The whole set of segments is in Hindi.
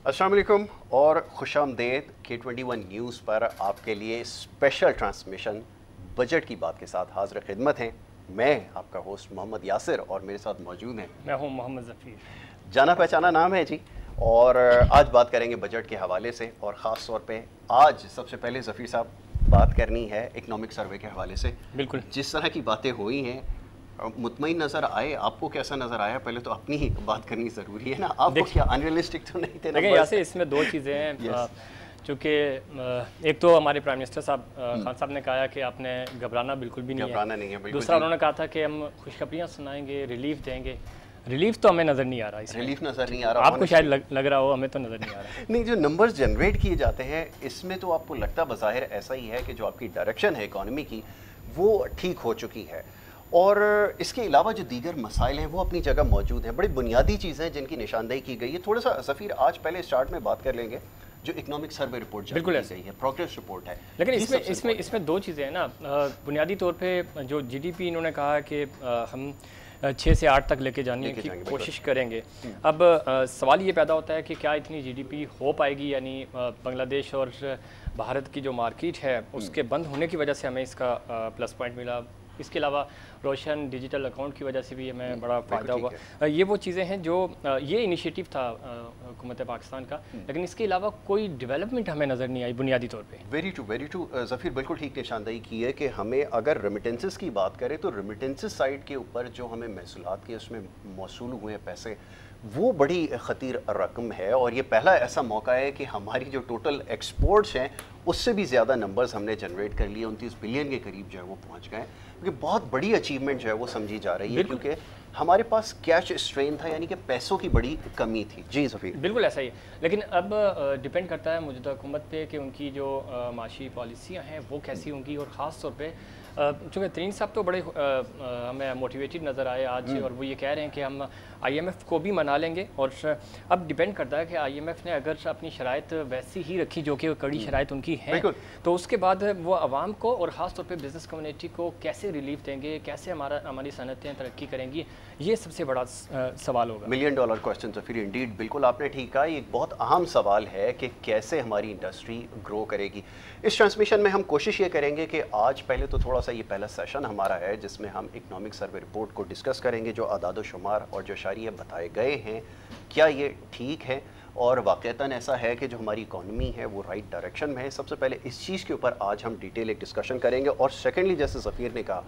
अस्सलाम वालेकुम और खुशामदेद K21 न्यूज़ पर आपके लिए स्पेशल ट्रांसमिशन बजट की बात के साथ हाजिर खिदमत हैं। मैं आपका होस्ट मोहम्मद यासिर और मेरे साथ मौजूद हैं मैं हूं मोहम्मद ज़फ़ीर। जाना पहचाना नाम है जी। और आज बात करेंगे बजट के हवाले से और ख़ास तौर पे आज सबसे पहले ज़फ़ीर साहब बात करनी है इकनॉमिक सर्वे के हवाले से। बिल्कुल, जिस तरह की बातें हुई हैं मुतमईन नज़र आए, आपको कैसा नज़र आया? पहले तो अपनी ही बात करनी ज़रूरी है ना। आपको क्या अनरियलिस्टिक तो नहीं थे? देखिए यहाँ से इसमें दो चीज़ें हैं। चूँकि एक तो हमारे प्राइम मिनिस्टर साहब खान साहब ने कहा कि आपने घबराना बिल्कुल भी नहीं है। दूसरा उन्होंने कहा था कि हम खुशखबरियाँ सुनाएंगे, रिलीफ देंगे। रिलीफ तो हमें नज़र नहीं आ रहा, रिलीफ नज़र नहीं आ रहा। आपको शायद लग रहा हो, हमें तो नज़र नहीं आ रहा। नहीं, जो नंबर्स जनरेट किए जाते हैं इसमें तो आपको लगता बज़ाहिर ऐसा ही है कि जो आपकी डायरेक्शन है इकॉनमी की वो ठीक हो चुकी है, और इसके अलावा जो दीगर मसाइल हैं वो अपनी जगह मौजूद हैं। बड़ी बुनियादी चीज़ें जिनकी निशानदेही की गई है। थोड़ा सा ज़फ़ीर आज पहले स्टार्ट में बात कर लेंगे जो इकोनॉमिक सर्वे रिपोर्ट बिल्कुल ऐसे ही है, प्रोग्रेस रिपोर्ट है। लेकिन इसमें दो चीज़ें हैं ना। बुनियादी तौर पे जो GDP इन्होंने कहा कि हम 6 से 8 तक लेके जाने की कोशिश करेंगे। अब सवाल ये पैदा होता है कि क्या इतनी GDP हो पाएगी, यानी बांग्लादेश और भारत की जो मार्केट है उसके बंद होने की वजह से हमें इसका प्लस पॉइंट मिला। इसके अलावा रोशन डिजिटल अकाउंट की वजह से भी हमें बड़ा फ़ायदा हुआ। ये वो चीज़ें हैं जो ये इनिशिएटिव था हुकूमत पाकिस्तान का, लेकिन इसके अलावा कोई डेवलपमेंट हमें नज़र नहीं आई बुनियादी तौर पे। वेरी ट्रू ज़फ़ीर, बिल्कुल ठीक निशानदेही की है कि हमें अगर रेमिटेंसेस की बात करें तो रेमिटेंसेस साइड के ऊपर जो हमें महसूलात के उसमें मौसूल हुए पैसे वो बड़ी ख़तीर रकम है, और ये पहला ऐसा मौका है कि हमारी जो टोटल एक्सपोर्ट्स हैं उससे भी ज़्यादा नंबर्स हमने जनरेट कर लिए। 29 बिलियन के करीब जो है वो पहुंच गए, क्योंकि बहुत बड़ी अचीवमेंट जो है वो समझी जा रही है, क्योंकि हमारे पास कैश स्ट्रेन था, यानी कि पैसों की बड़ी कमी थी। जी ज़फ़ीर, बिल्कुल ऐसा ही है, लेकिन अब डिपेंड करता है मौजूदा हुकूमत पे कि उनकी जो माशी पॉलिसियाँ हैं वो कैसी होंगी। और ख़ास तौर पे चूँकि तरीन साहब तो बड़े हमें मोटिवेटेड नज़र आए आज, और वो ये कह रहे हैं कि हम IMF को भी मना लेंगे। और अब डिपेंड करता है कि IMF ने अगर अपनी शराइत वैसी ही रखी जो कि कड़ी शराइत उनकी हैं, तो उसके बाद वो आवाम को और ख़ास तौर पे बिज़नेस कम्युनिटी को कैसे रिलीफ देंगे, कैसे हमारी सनतें तरक्की करेंगी, ये सबसे बड़ा सवाल होगा। $1 मिलियन क्वेश्चन ज़फ़ीर, इंडीड बिल्कुल आपने ठीक कहा। ये एक बहुत अहम सवाल है कि कैसे हमारी इंडस्ट्री ग्रो करेगी। इस ट्रांसमिशन में हम कोशिश ये करेंगे कि आज पहले तो थोड़ा सा ये पहला सेशन हमारा है जिसमें हम इकनॉमिक सर्वे रिपोर्ट को डिस्कस करेंगे। जो आदाद शुमार और जो शारिये बताए गए हैं, क्या ये ठीक है और वाक़तन ऐसा है कि जो हमारी इकॉनमी है वो राइट डायरेक्शन में है? सबसे पहले इस चीज़ के ऊपर आज हम डिटेल एक डिस्कशन करेंगे। और सेकेंडली, जैसे ज़फ़ीर ने कहा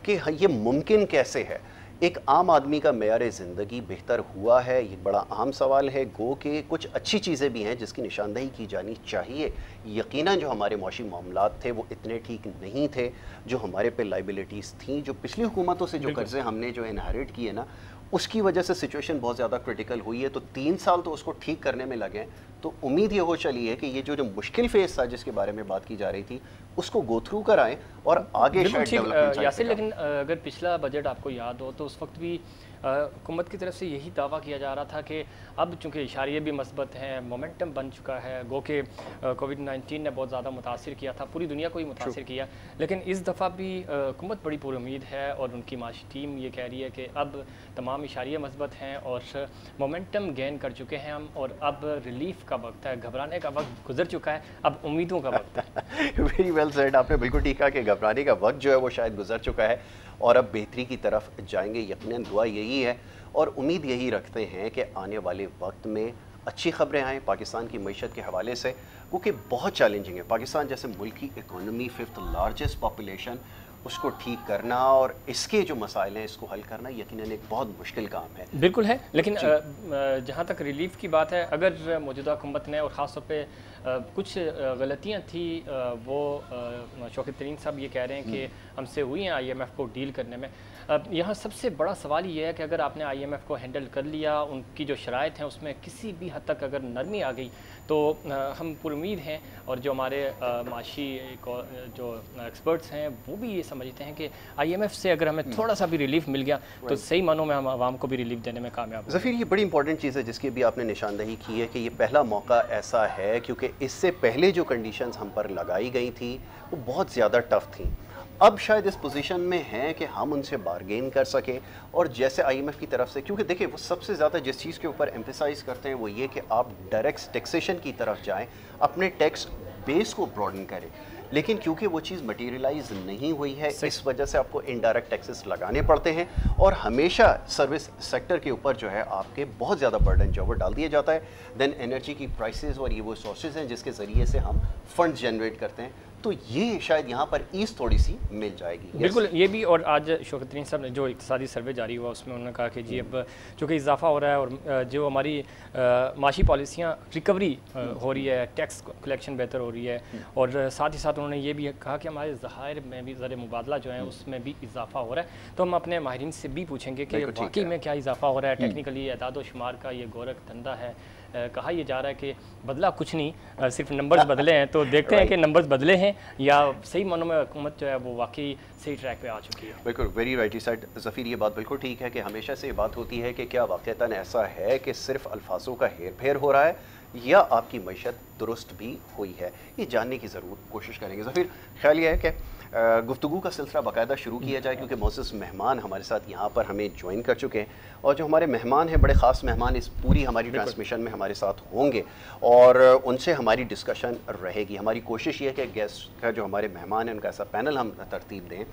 कि ये मुमकिन कैसे है, एक आम आदमी का मेयार ज़िंदगी बेहतर हुआ है, ये बड़ा अहम सवाल है। गो के कुछ अच्छी चीज़ें भी हैं जिसकी निशानदेही की जानी चाहिए। यकीनन जो हमारे मौशी मामलात थे वो इतने ठीक नहीं थे, जो हमारे पे लाइबिलिटीज़ थी, जो पिछली हुकूमतों से जो कर्ज़े हमने जो इनहेरिट किए ना, उसकी वजह से सिचुएशन बहुत ज़्यादा क्रिटिकल हुई है। तो 3 साल तो उसको ठीक करने में लगे। तो उम्मीद ये हो चली है कि ये जो मुश्किल फेस था जिसके बारे में बात की जा रही थी उसको गो थ्रू कर आए और आगे शायद डेवलपमेंट यासिर। लेकिन अगर पिछला बजट आपको याद हो तो उस वक्त भी हुकूमत की तरफ से यही दावा किया जा रहा था कि अब चूँकि इशारे भी मस्बत हैं, मोमेंटम बन चुका है। गो के कोविड-19 ने बहुत ज़्यादा मुतासिर किया था, पूरी दुनिया को ही मुतासिर किया, लेकिन इस दफ़ा भी हुकूमत बड़ी पुरुम्मीद है और उनकी माशी टीम ये कह रही है कि अब तमाम इशारे मस्बत हैं और मोमेंटम गेन कर चुके हैं हम, और अब रिलीफ का वक्त है, घबराने का वक्त गुजर चुका है, अब उम्मीदों का वक्त है। वेरी वेल सेड, आपने बिल्कुल ठीक कहा कि घबराने का वक्त जो है वो शायद गुजर चुका है और अब बेहतरी की तरफ जाएंगे। यकीनन दुआ यही है और उम्मीद यही रखते हैं कि आने वाले वक्त में अच्छी खबरें आएँ पाकिस्तान की मईशत के हवाले से, क्योंकि बहुत चैलेंजिंग है। पाकिस्तान जैसे मुल्क की इकॉनमी, 5th लार्जेस्ट पॉपुलेशन, उसको ठीक करना और इसके जो मसाइल हैं इसको हल करना यकीनन एक बहुत मुश्किल काम है। बिल्कुल है, लेकिन जहाँ तक रिलीफ की बात है, अगर मौजूदा हुकूमत ने और ख़ास तौर पे कुछ गलतियाँ थी, वो शौकत तरीन साहब ये कह रहे हैं कि हमसे हुई हैं IMF को डील करने में। यहाँ सबसे बड़ा सवाल ये है कि अगर आपने IMF को हैंडल कर लिया, उनकी जो शराइत हैं उसमें किसी भी हद तक अगर नरमी आ गई तो हम पुरुम्मीद हैं, और जो हमारे माशी जो एक्सपर्ट्स हैं वो भी ये समझते हैं कि IMF से अगर हमें थोड़ा सा भी रिलीफ मिल गया तो सही मानों में हम आवाम को भी रिलीफ देने में कामयाब। ज़फ़ीर, ये बड़ी इंपॉर्टेंट चीज़ है जिसकी भी आपने निशानदेही की है कि ये पहला मौका ऐसा है, क्योंकि इससे पहले जो कंडीशंस हम पर लगाई गई थी वो बहुत ज़्यादा टफ थी। अब शायद इस पोजीशन में हैं कि हम उनसे बारगेन कर सकें, और जैसे आईएमएफ की तरफ से, क्योंकि देखिए वो सबसे ज़्यादा जिस चीज़ के ऊपर एम्फेसाइज करते हैं वो ये कि आप डायरेक्ट टैक्सेशन की तरफ जाएं, अपने टैक्स बेस को ब्रॉडन करें, लेकिन क्योंकि वो चीज़ मटेरियलाइज नहीं हुई है, इस वजह से आपको इनडायरेक्ट टैक्सेस लगाने पड़ते हैं, और हमेशा सर्विस सेक्टर के ऊपर जो है आपके बहुत ज़्यादा बर्डन जो वो डाल दिया जाता है। देन एनर्जी की प्राइसेस, और ये वो सोर्सेज हैं जिसके ज़रिए से हम फंड जनरेट करते हैं, तो ये शायद यहाँ पर ईज थोड़ी सी मिल जाएगी। बिल्कुल, ये भी। और आज शौकत तरीन साहब ने जो इक़्तिसादी सर्वे जारी हुआ उसमें उन्होंने कहा कि जी अब चूँकि इजाफा हो रहा है और जो हमारी माशी पॉलिसियाँ रिकवरी हो रही है, टैक्स कलेक्शन बेहतर हो रही है, और साथ ही साथ उन्होंने ये भी कहा कि हमारे ज़खायर में भी ज़र मुबादला जो है उसमें भी इजाफा हो रहा है। तो हम अपने माहिरीन से भी पूछेंगे कि वाकई में क्या इजाफा हो रहा है। टेक्निकली एदाद व शुमार का ये गोरख धंधा है। कहा यह जा रहा है कि बदला कुछ नहीं, सिर्फ नंबर्स बदले हैं। तो देखते हैं कि नंबर्स बदले हैं या सही मानों में हुकूमत जो है वो वाकई सही ट्रैक पे आ चुकी है। बिल्कुल, वेरी राइटली सेड ज़फ़ीर, ये बात बिल्कुल ठीक है कि हमेशा से ये बात होती है कि क्या वाक़तन ऐसा है कि सिर्फ अल्फाजों का हेर फेर हो रहा है या आपकी मईशत दुरुस्त भी हुई है। ये जानने की ज़रूर कोशिश करेंगे। ज़फ़ीर, ख्याल ये है कि गुफ्तगू का सिलसिला बाकायदा शुरू किया जाए, क्योंकि मौजूद मेहमान हमारे साथ यहाँ पर हमें ज्वाइन कर चुके हैं, और जो हमारे मेहमान हैं, बड़े ख़ास मेहमान इस पूरी हमारी ट्रांसमिशन में हमारे साथ होंगे, और उनसे हमारी डिस्कशन रहेगी। हमारी कोशिश ये है कि गेस्ट का जो हमारे मेहमान हैं उनका ऐसा पैनल हम तरतीब दें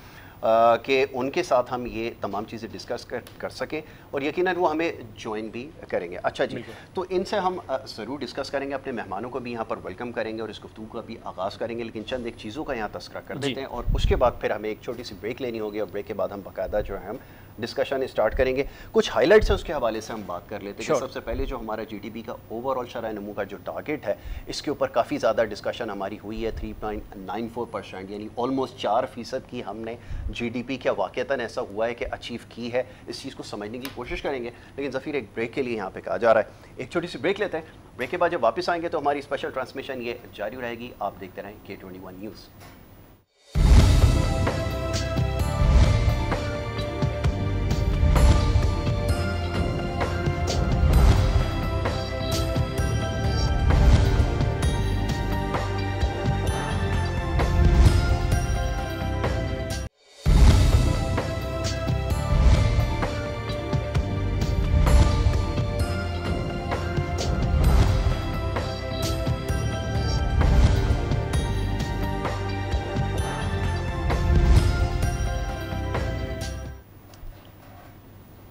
कि उनके साथ हम ये तमाम चीज़ें डिस्कस कर सकें, और यकीनन वो हमें ज्वाइन भी करेंगे। अच्छा जी, तो इनसे हम ज़रूर डिस्कस करेंगे, अपने मेहमानों को भी यहाँ पर वेलकम करेंगे और इस गुफ्तगू का भी आगाज़ करेंगे, लेकिन चंद एक चीज़ों का यहाँ तस्करा कर देते हैं, और उसके बाद फिर हमें एक छोटी सी ब्रेक लेनी होगी, और ब्रेक के बाद हम बाकायदा जो है हम डिस्कशन स्टार्ट करेंगे। कुछ हाइलाइट्स हैं उसके हवाले से हम बात कर लेते हैं। सबसे पहले जो हमारा जीडीपी का ओवरऑल शरह नमू का जो टारगेट है, इसके ऊपर काफ़ी ज़्यादा डिस्कशन हमारी हुई है। 3.94%, यानी ऑलमोस्ट 4% की हमने जीडीपी क्या वाक़तन ऐसा हुआ है कि अचीव की है, इस चीज़ को समझने की कोशिश करेंगे। लेकिन ज़फ़ीर, एक ब्रेक के लिए यहाँ पे कहा जा रहा है, एक छोटी सी ब्रेक लेते हैं। ब्रेक के बाद जब वापस आएंगे तो हमारी स्पेशल ट्रांसमिशन ये जारी रहेगी। आप देखते रहें K21 news.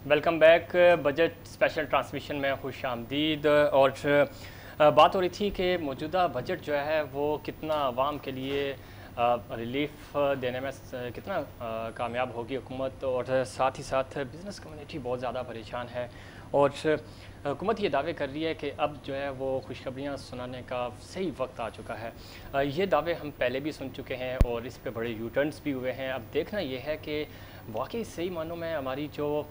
Welcome back. Budget special transmission में खुश आमदीद। और बात हो रही थी कि मौजूदा बजट जो है वो कितना आवाम के लिए रिलीफ देने में कितना कामयाब होगी हुकूमत, और साथ ही साथ बिज़नेस कम्युनिटी बहुत ज़्यादा परेशान है, और हुकूमत ये दावे कर रही है कि अब जो है वो खुशखबरियाँ सुनाने का सही वक्त आ चुका है। ये दावे हम पहले भी सुन चुके हैं और इस पे बड़े यूटर्न्स भी हुए हैं। अब देखना ये है कि वाकई सही मानों में हमारी जो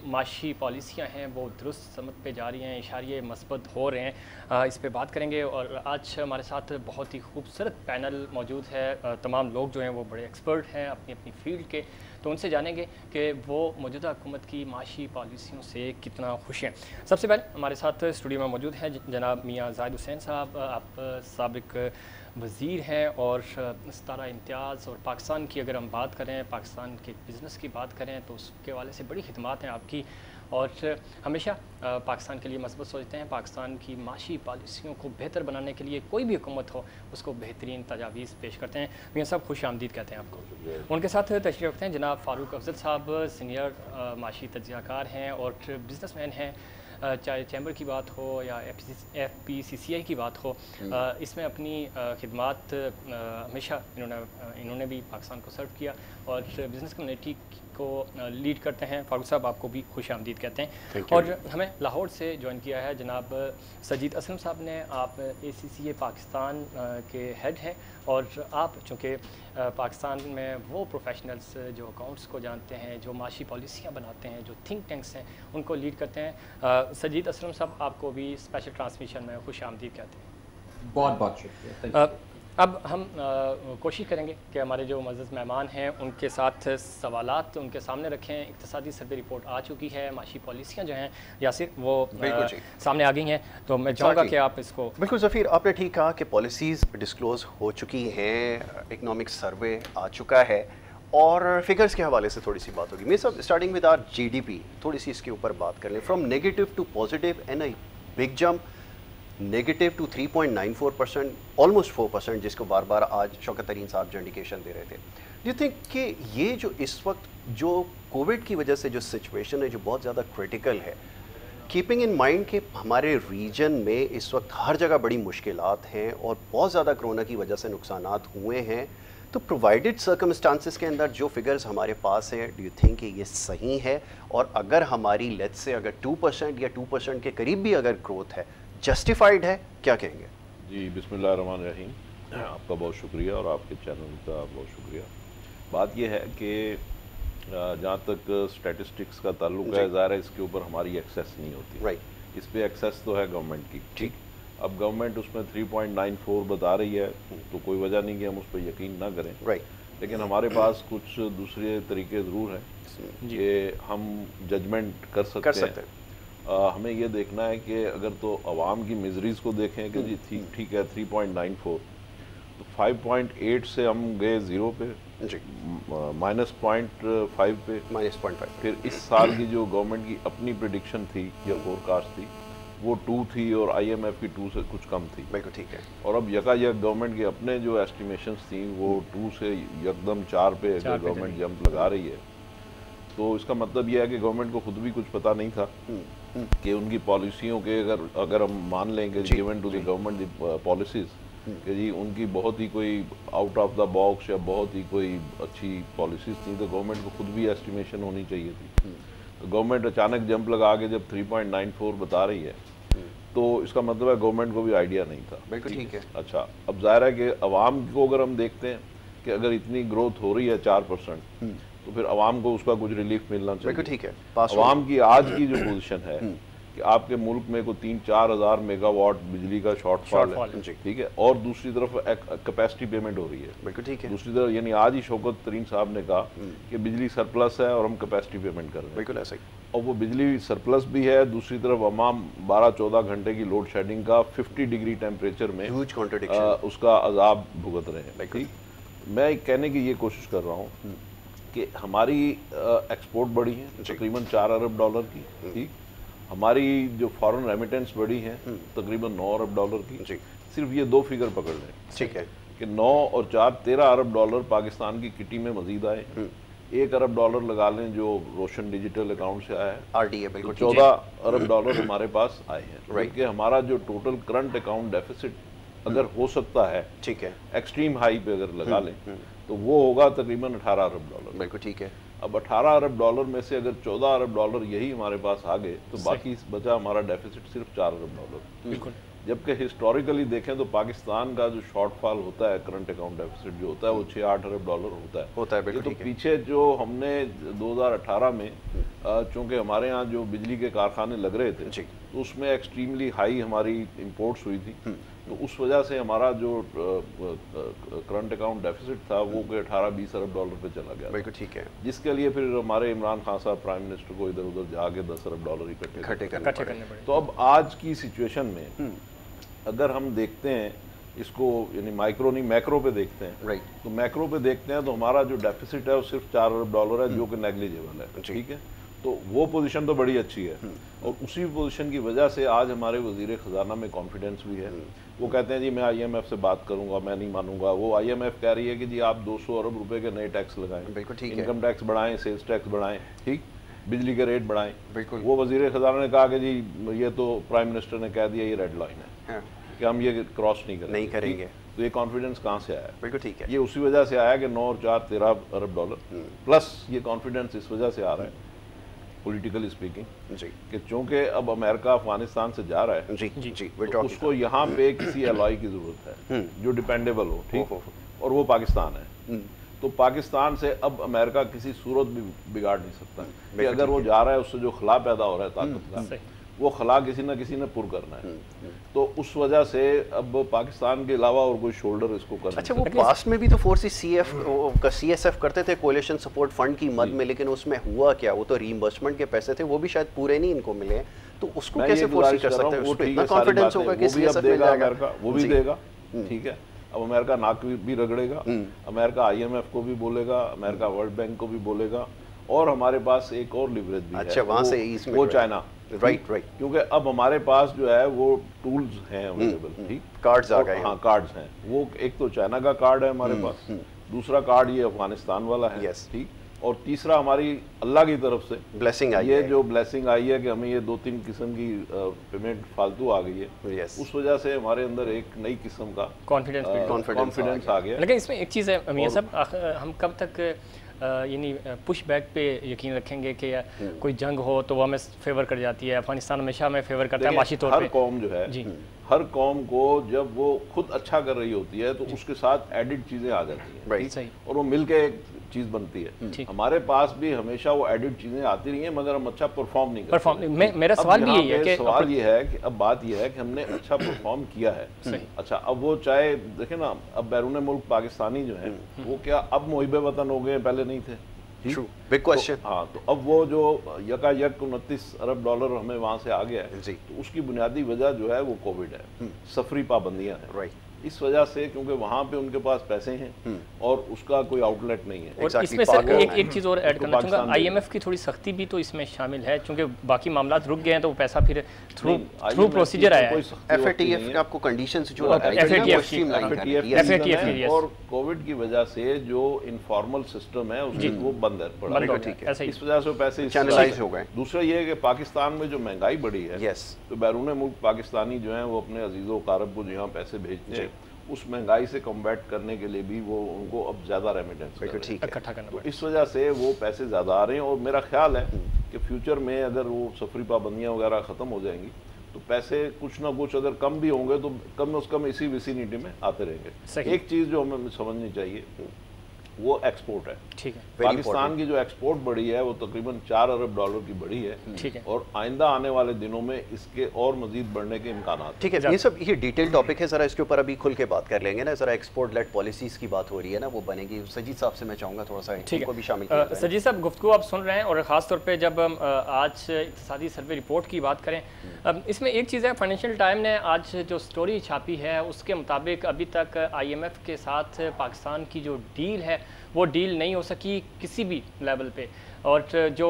माशी पॉलिसियाँ हैं वो दुरुस्त समत पे जा रही हैं, इशारे मस्बत हो रहे हैं। इस पे बात करेंगे, और आज हमारे साथ बहुत ही खूबसूरत पैनल मौजूद है। तमाम लोग जो हैं वो बड़े एक्सपर्ट हैं अपनी अपनी फील्ड के, तो उनसे जानेंगे कि वो मौजूदा हुकूमत की माशी पॉलिसियों से कितना खुश हैं। सबसे पहले हमारे साथ स्टूडियो में मौजूद हैं जनाब मियाँ ज़ाहिद हुसैन साहब। आप साबिक वज़ीर हैं और सतारा इम्तियाज़, और पाकिस्तान की अगर हम बात करें, पाकिस्तान के बिज़नेस की बात करें तो उसके हवाले से बड़ी खिदमत हैं आपकी, और हमेशा पाकिस्तान के लिए मस्बत सोचते हैं। पाकिस्तान की माशी पॉलिसियों को बेहतर बनाने के लिए कोई भी हुकूमत हो उसको बेहतरीन तजावीज़ पेश करते हैं। मियाँ साहब खुश आमदीद कहते हैं आपको। उनके साथ तशरीफ़ रखते हैं जनाब फ़ारूक अफजल साहब, सीनियर माशी तजज़ियाकार हैं और बिज़नेसमैन हैं। चाहे चैम्बर की बात हो या FPCCI की बात हो, इसमें अपनी खिदमत हमेशा इन्होंने भी पाकिस्तान को सर्व किया और बिज़नेस कम्युनिटी को लीड करते हैं। फारूक साहब आपको भी खुश आमदीद कहते हैं। और हमें लाहौर से ज्वाइन किया है जनाब सजीद असलम साहब ने। आप ACCA पाकिस्तान के हेड हैं, और आप चूँकि पाकिस्तान में वो प्रोफेशनल्स जो अकाउंट्स को जानते हैं, जो माशी पॉलिसियाँ बनाते हैं, जो थिंक टैंक्स हैं, उनको लीड करते हैं। सजीद असलम साहब आपको भी स्पेशल ट्रांसमिशन में खुश आमदीद कहते हैं। बहुत बहुत शुक्रिया। अब हम कोशिश करेंगे कि हमारे जो मुअज़्ज़ज़ मेहमान हैं उनके साथ सवालात उनके सामने रखें। इक़्तिसादी सर्वे रिपोर्ट आ चुकी है, माशी पॉलिसियाँ जो हैं यासिर वो सामने आ गई हैं, तो मैं चाहूँगा कि आप इसको। बिल्कुल ज़फ़ीर, आपने ठीक कहा कि पॉलिसीज़ डिस्क्लोज़ हो चुकी हैं, इकनॉमिक सर्वे आ चुका है और फिगर्स के हवाले से थोड़ी सी बात होगी। मेरे साथ स्टार्टिंग विद आवर GDP, थोड़ी सी इसके ऊपर बात कर लें। From negative to positive and a big jump, negative to 3.94%, almost 4%, जिसको बार बार आज शौकत तरीन साहब जो इंडिकेशन दे रहे थे। यू थिंक कि ये जो इस वक्त जो कोविड की वजह से जो सिचुएशन है जो बहुत ज़्यादा क्रिटिकल है, कीपिंग इन माइंड कि हमारे रीजन में इस वक्त हर जगह बड़ी मुश्किलात हैं और बहुत ज़्यादा कोरोना की वजह से नुकसानात हुए हैं, तो प्रोवाइडेड सर्कमस्टांसिस के अंदर जो फिगर्स हमारे पास है, डू यू थिंक ये सही है? और अगर हमारी लेट्स से अगर 2% या 2% के करीब भी अगर ग्रोथ है, जस्टिफाइड है, क्या कहेंगे? जी, बिस्मिल्लाहिर्रहमानिर्रहीम, आपका बहुत शुक्रिया और आपके चैनल का बहुत शुक्रिया। बात यह है कि जहाँ तक स्टैटिस्टिक्स का ताल्लुक है, ज़ाहिर है इसके ऊपर हमारी एक्सेस नहीं होती। राइट। इस पे एक्सेस तो है गवर्नमेंट की, ठीक। अब गवर्नमेंट उसमें 3.94 बता रही है, तो कोई वजह नहीं कि हम उस पर यकीन ना करें। राइट। लेकिन हमारे पास कुछ दूसरे तरीके ज़रूर हैं कि हम जजमेंट कर सकते हैं। हमें ये देखना है कि अगर तो अवाम की मिजरीज़ को देखें कि जी ठीक है 3.94, तो 5.8 से हम गए 0 पे, -0.5 पे, -0.5। फिर इस साल की जो गवर्नमेंट की अपनी प्रेडिक्शन थी या फोरकास्ट थी वो 2 थी और IMF की 2 से कुछ कम थी। बिल्कुल ठीक है। और अब यकायक गवर्नमेंट के अपने जो एस्टिमेशंस थी वो 2 से यकदम 4 पे अगर गवर्नमेंट जंप लगा रही है, तो इसका मतलब यह है कि गवर्नमेंट को खुद भी कुछ पता नहीं था कि उनकी पॉलिसियों के अगर हम मान लें कि given to the government policies कि जी उनकी बहुत ही कोई आउट ऑफ द बॉक्स या बहुत ही कोई अच्छी पॉलिसीज़ थी, तो गवर्नमेंट को खुद भी एस्टिमेशन होनी चाहिए थी। तो गवर्नमेंट अचानक जंप लगा के जब 3.94 बता रही है, तो इसका मतलब है गवर्नमेंट को भी आइडिया नहीं था। बिल्कुल ठीक है। अच्छा, अब जाहिर है कि अवाम को अगर हम देखते हैं कि अगर इतनी ग्रोथ हो रही है 4%, तो फिर अवाम को उसका कुछ रिलीफ मिलना चाहिए। बिल्कुल ठीक है। अवाम की आज की जो पोजीशन है कि आपके मुल्क में को 3-4 हज़ार मेगावाट बिजली का शॉर्टफॉल है, ठीक है, और दूसरी तरफ कैपेसिटी पेमेंट हो रही है। बिल्कुल ठीक है। दूसरी तरफ यानी आज ही शौकत तरीन साहब ने कहा कि बिजली सरप्लस है और हम कैपेसिटी पेमेंट कर रहे हैं। बिल्कुल ऐसा ही। और वो बिजली सरप्लस भी है, दूसरी तरफ अवाम 12-14 घंटे की लोड शेडिंग का 50 डिग्री टेम्परेचर में उसका अजाब भुगत रहे हैं। ठीक, मैं कहने की ये कोशिश कर रहा हूँ कि हमारी एक्सपोर्ट बढ़ी है तकरीबन 4 अरब डॉलर की, ठीक, हमारी जो फॉरेन रेमिटेंस बढ़ी है तकरीबन 9 अरब डॉलर की। सिर्फ ये 2 फिगर पकड़ लें, ठीक है, कि 9 और 4 13 अरब डॉलर पाकिस्तान की किटी में मजीद आए। 1 अरब डॉलर लगा लें जो रोशन डिजिटल अकाउंट से आया है, RDA, बिल्कुल 14 अरब डॉलर हमारे पास आए हैं। बल्कि हमारा जो टोटल करंट अकाउंट डेफिसिट अगर हो सकता है, ठीक है, एक्सट्रीम हाई पे अगर लगा लें तो वो होगा तकरीबन 18 अरब डॉलर। बिल्कुल ठीक है। अब 18 अरब डॉलर में से अगर 14 अरब डॉलर यही हमारे पास आ गए तो बाकी बचा हमारा डेफिसिट सिर्फ 4 अरब डॉलर। बिल्कुल। जबकि हिस्टोरिकली देखें तो पाकिस्तान का जो शॉर्टफॉल होता है करंट अकाउंट डेफिसिट जो होता है वो 6-8 अरब डॉलर होता है। बिल्कुल। तो पीछे जो हमने 2018 में चूँकि हमारे यहाँ जो बिजली के कारखाने लग रहे थे तो उसमें एक्सट्रीमली हाई हमारी इम्पोर्ट्स हुई थी, तो उस वजह से हमारा जो करंट अकाउंट डेफिसिट था वो 18-20 अरब डॉलर पे चला गया। बिल्कुल ठीक है। जिसके लिए फिर हमारे इमरान खान साहब प्राइम मिनिस्टर को इधर उधर जाके 10 अरब डॉलर इकट्ठे करने पड़े। तो अब आज की सिचुएशन में अगर हम देखते हैं इसको, यानी माइक्रो नहीं मैक्रो पे देखते हैं, राइट, तो मैक्रो पे देखते हैं तो हमारा जो डेफिसिट है वो सिर्फ 4 अरब डॉलर है जो कि नेग्लिजिबल है, ठीक है। तो वो पोजीशन तो बड़ी अच्छी है और उसी पोजीशन की वजह से आज हमारे वजीर खजाना में कॉन्फिडेंस भी है। वो कहते हैं जी मैं IMF से बात करूंगा, मैं नहीं मानूंगा। वो IMF कह रही है कि जी आप 200 अरब रुपए के नए टैक्स लगाएं, बिल्कुल ठीक है, इनकम टैक्स बढ़ाएं, सेल्स टैक्स बढ़ाएं, ठीक, बिजली के रेट बढ़ाएं, बिल्कुल। वो वजीर खजाना ने कहा कि जी ये तो प्राइम मिनिस्टर ने कह दिया ये रेड लाइन है कि हम ये क्रॉस नहीं करेंगे। तो ये कॉन्फिडेंस कहाँ से आया? बिल्कुल ठीक है, ये उसी वजह से आया कि 9 और 4 13 अरब डॉलर प्लस ये कॉन्फिडेंस इस वजह से आ रहा है पॉलिटिकली स्पीकिंग जी, कि चूंकि अब अमेरिका अफगानिस्तान से जा रहा है जी जी जी, तो उसको यहाँ पे किसी एलॉय की जरूरत है जो डिपेंडेबल हो, ठीक, और वो पाकिस्तान है। तो पाकिस्तान से अब अमेरिका किसी सूरत भी बिगाड़ नहीं सकता कि अगर वो जा रहा है उससे जो खिला पैदा हो रहा है ताकत का, वो खला किसी ना किसी ने पुर करना है। तो उस वजह से अब पाकिस्तान के अलावा और कोई शोल्डर इसको कर। अच्छा, वो पास्ट में भी तो फोर्सेस CSF करते थे कोलिशन सपोर्ट फंड की मद में, लेकिन उसमें हुआ क्या? वो तो रीइंबर्समेंट के पैसे थे, वो भी शायद पूरे नहीं इनको मिले, तो उसको कैसे फोर्स कर सकते हैं? उसको इतना कॉन्फिडेंस होगा कि CSF मिल जाएगा, वो भी देगा, ठीक है। अब अमेरिका नाक भी रगड़ेगा, अमेरिका IMF को भी बोलेगा, अमेरिका वर्ल्ड बैंक को भी बोलेगा, और हमारे पास एक और लिवरेज भी अच्छा, है, वहाँ से इसमें वो चाइना। राइट, क्योंकि अब हमारे पास जो है वो टूल्स हैं अवेलेबल, ठीक, कार्ड्स आ गए। हाँ, कार्ड्स हैं। वो एक तो चाइना का कार्ड है हमारे पास, दूसरा कार्ड ये अफगानिस्तान वाला है, ठीक, और तीसरा हमारी अल्लाह की तरफ से ब्लेसिंग आई है। ये जो ब्लेसिंग आई है कि हमें ये 2-3 किस्म की पेमेंट फालतू आ गई है, उस वजह से हमारे अंदर एक नई किस्म का कॉन्फिडेंस आ गया। लेकिन इसमें एक चीज़ है मियां साहब, हम कब तक यानी पुश बैक पे यकीन रखेंगे कि कोई जंग हो तो वो हमें फेवर कर जाती है? अफगानिस्तान हमेशा हमें फेवर करता है माशी तौर पे। हर कौम जो है, हर कौम को जब वो खुद अच्छा कर रही होती है तो उसके साथ एडिड चीजें आ जाती हैं, और वो मिलके एक चीज बनती है। हमारे पास भी हमेशा वो एडिड चीजें आती रही हैं, मगर हम अच्छा परफॉर्म नहीं करते। मेरा सवाल भी यही है कि सवाल ये है कि अब बात ये है कि हमने अच्छा परफॉर्म किया है। अच्छा, अब वो चाहे देखे ना, अब बैरून मुल्क पाकिस्तानी जो है वो क्या अब मुहिबे वतन हो गए, पहले नहीं थे। Big question. हाँ, तो अब वो जो यकायक 29 अरब डॉलर हमें वहाँ से आ गया है, तो उसकी बुनियादी वजह जो है वो कोविड है, सफरी पाबंदियाँ हैं। राइट, इस वजह से, क्योंकि वहाँ पे उनके पास पैसे हैं और उसका कोई आउटलेट नहीं है। और इसमें सर एक चीज़ और ऐड करना चाहूँगा, IMF की थोड़ी सख्ती भी तो इसमें शामिल है, क्योंकि बाकी मामला रुक गए हैं तो वो पैसा फिर थ्रू प्रोसीजर आया है। FATF का आपको कंडीशंस जो और कोविड की वजह से जो इनफॉर्मल सिस्टम है वो बंद है, ठीक है, इस वजह से पैसे चैनलाइज हो गए। दूसरा ये है कि पाकिस्तान में जो महंगाई बढ़ी है, तो बैरून मुल्क पाकिस्तानी जो है वो अपने अजीज़ो कारब को जहाँ पैसे भेजते हैं, उस महंगाई से कम्बैट करने के लिए भी वो उनको अब ज़्यादा रेमिटेंस इकट्ठा करना पड़ेगा। इस वजह से वो पैसे ज़्यादा आ रहे हैं, और मेरा ख्याल है कि फ्यूचर में अगर वो सफरी पाबंदियाँ वगैरह ख़त्म हो जाएंगी तो पैसे कुछ ना कुछ अगर कम भी होंगे तो कम से कम इसी विसिनिटी में आते रहेंगे। एक चीज़ जो हमें समझनी चाहिए वो एक्सपोर्ट है, ठीक है। पाकिस्तान की जो एक्सपोर्ट बढ़ी है वो तकरीबन 4 अरब डॉलर की बढ़ी है, ठीक है, और आइंदा आने वाले दिनों में इसके और मजीद बढ़ने के इम्कान हैं। ठीक है, ये सब ये डिटेल टॉपिक है, ज़रा इसके ऊपर अभी खुल के बात कर लेंगे ना। ज़रा एक्सपोर्ट लेड पॉलिसीज की बात हो रही है ना, वो बनेगी। सजीद साहब से मैं चाहूँगा थोड़ा सा इनको भी शामिल करें। सजीद साहब, गुफ्तगू आप सुन रहे हैं, और ख़ासतौर पर जब हम आज इक़्तिसादी सर्वे रिपोर्ट की बात करें, इसमें एक चीज़ है, फाइनेंशियल टाइम ने आज जो स्टोरी छापी है उसके मुताबिक अभी तक IMF के साथ पाकिस्तान की जो डील है वो डील नहीं हो सकी किसी भी लेवल पे, और जो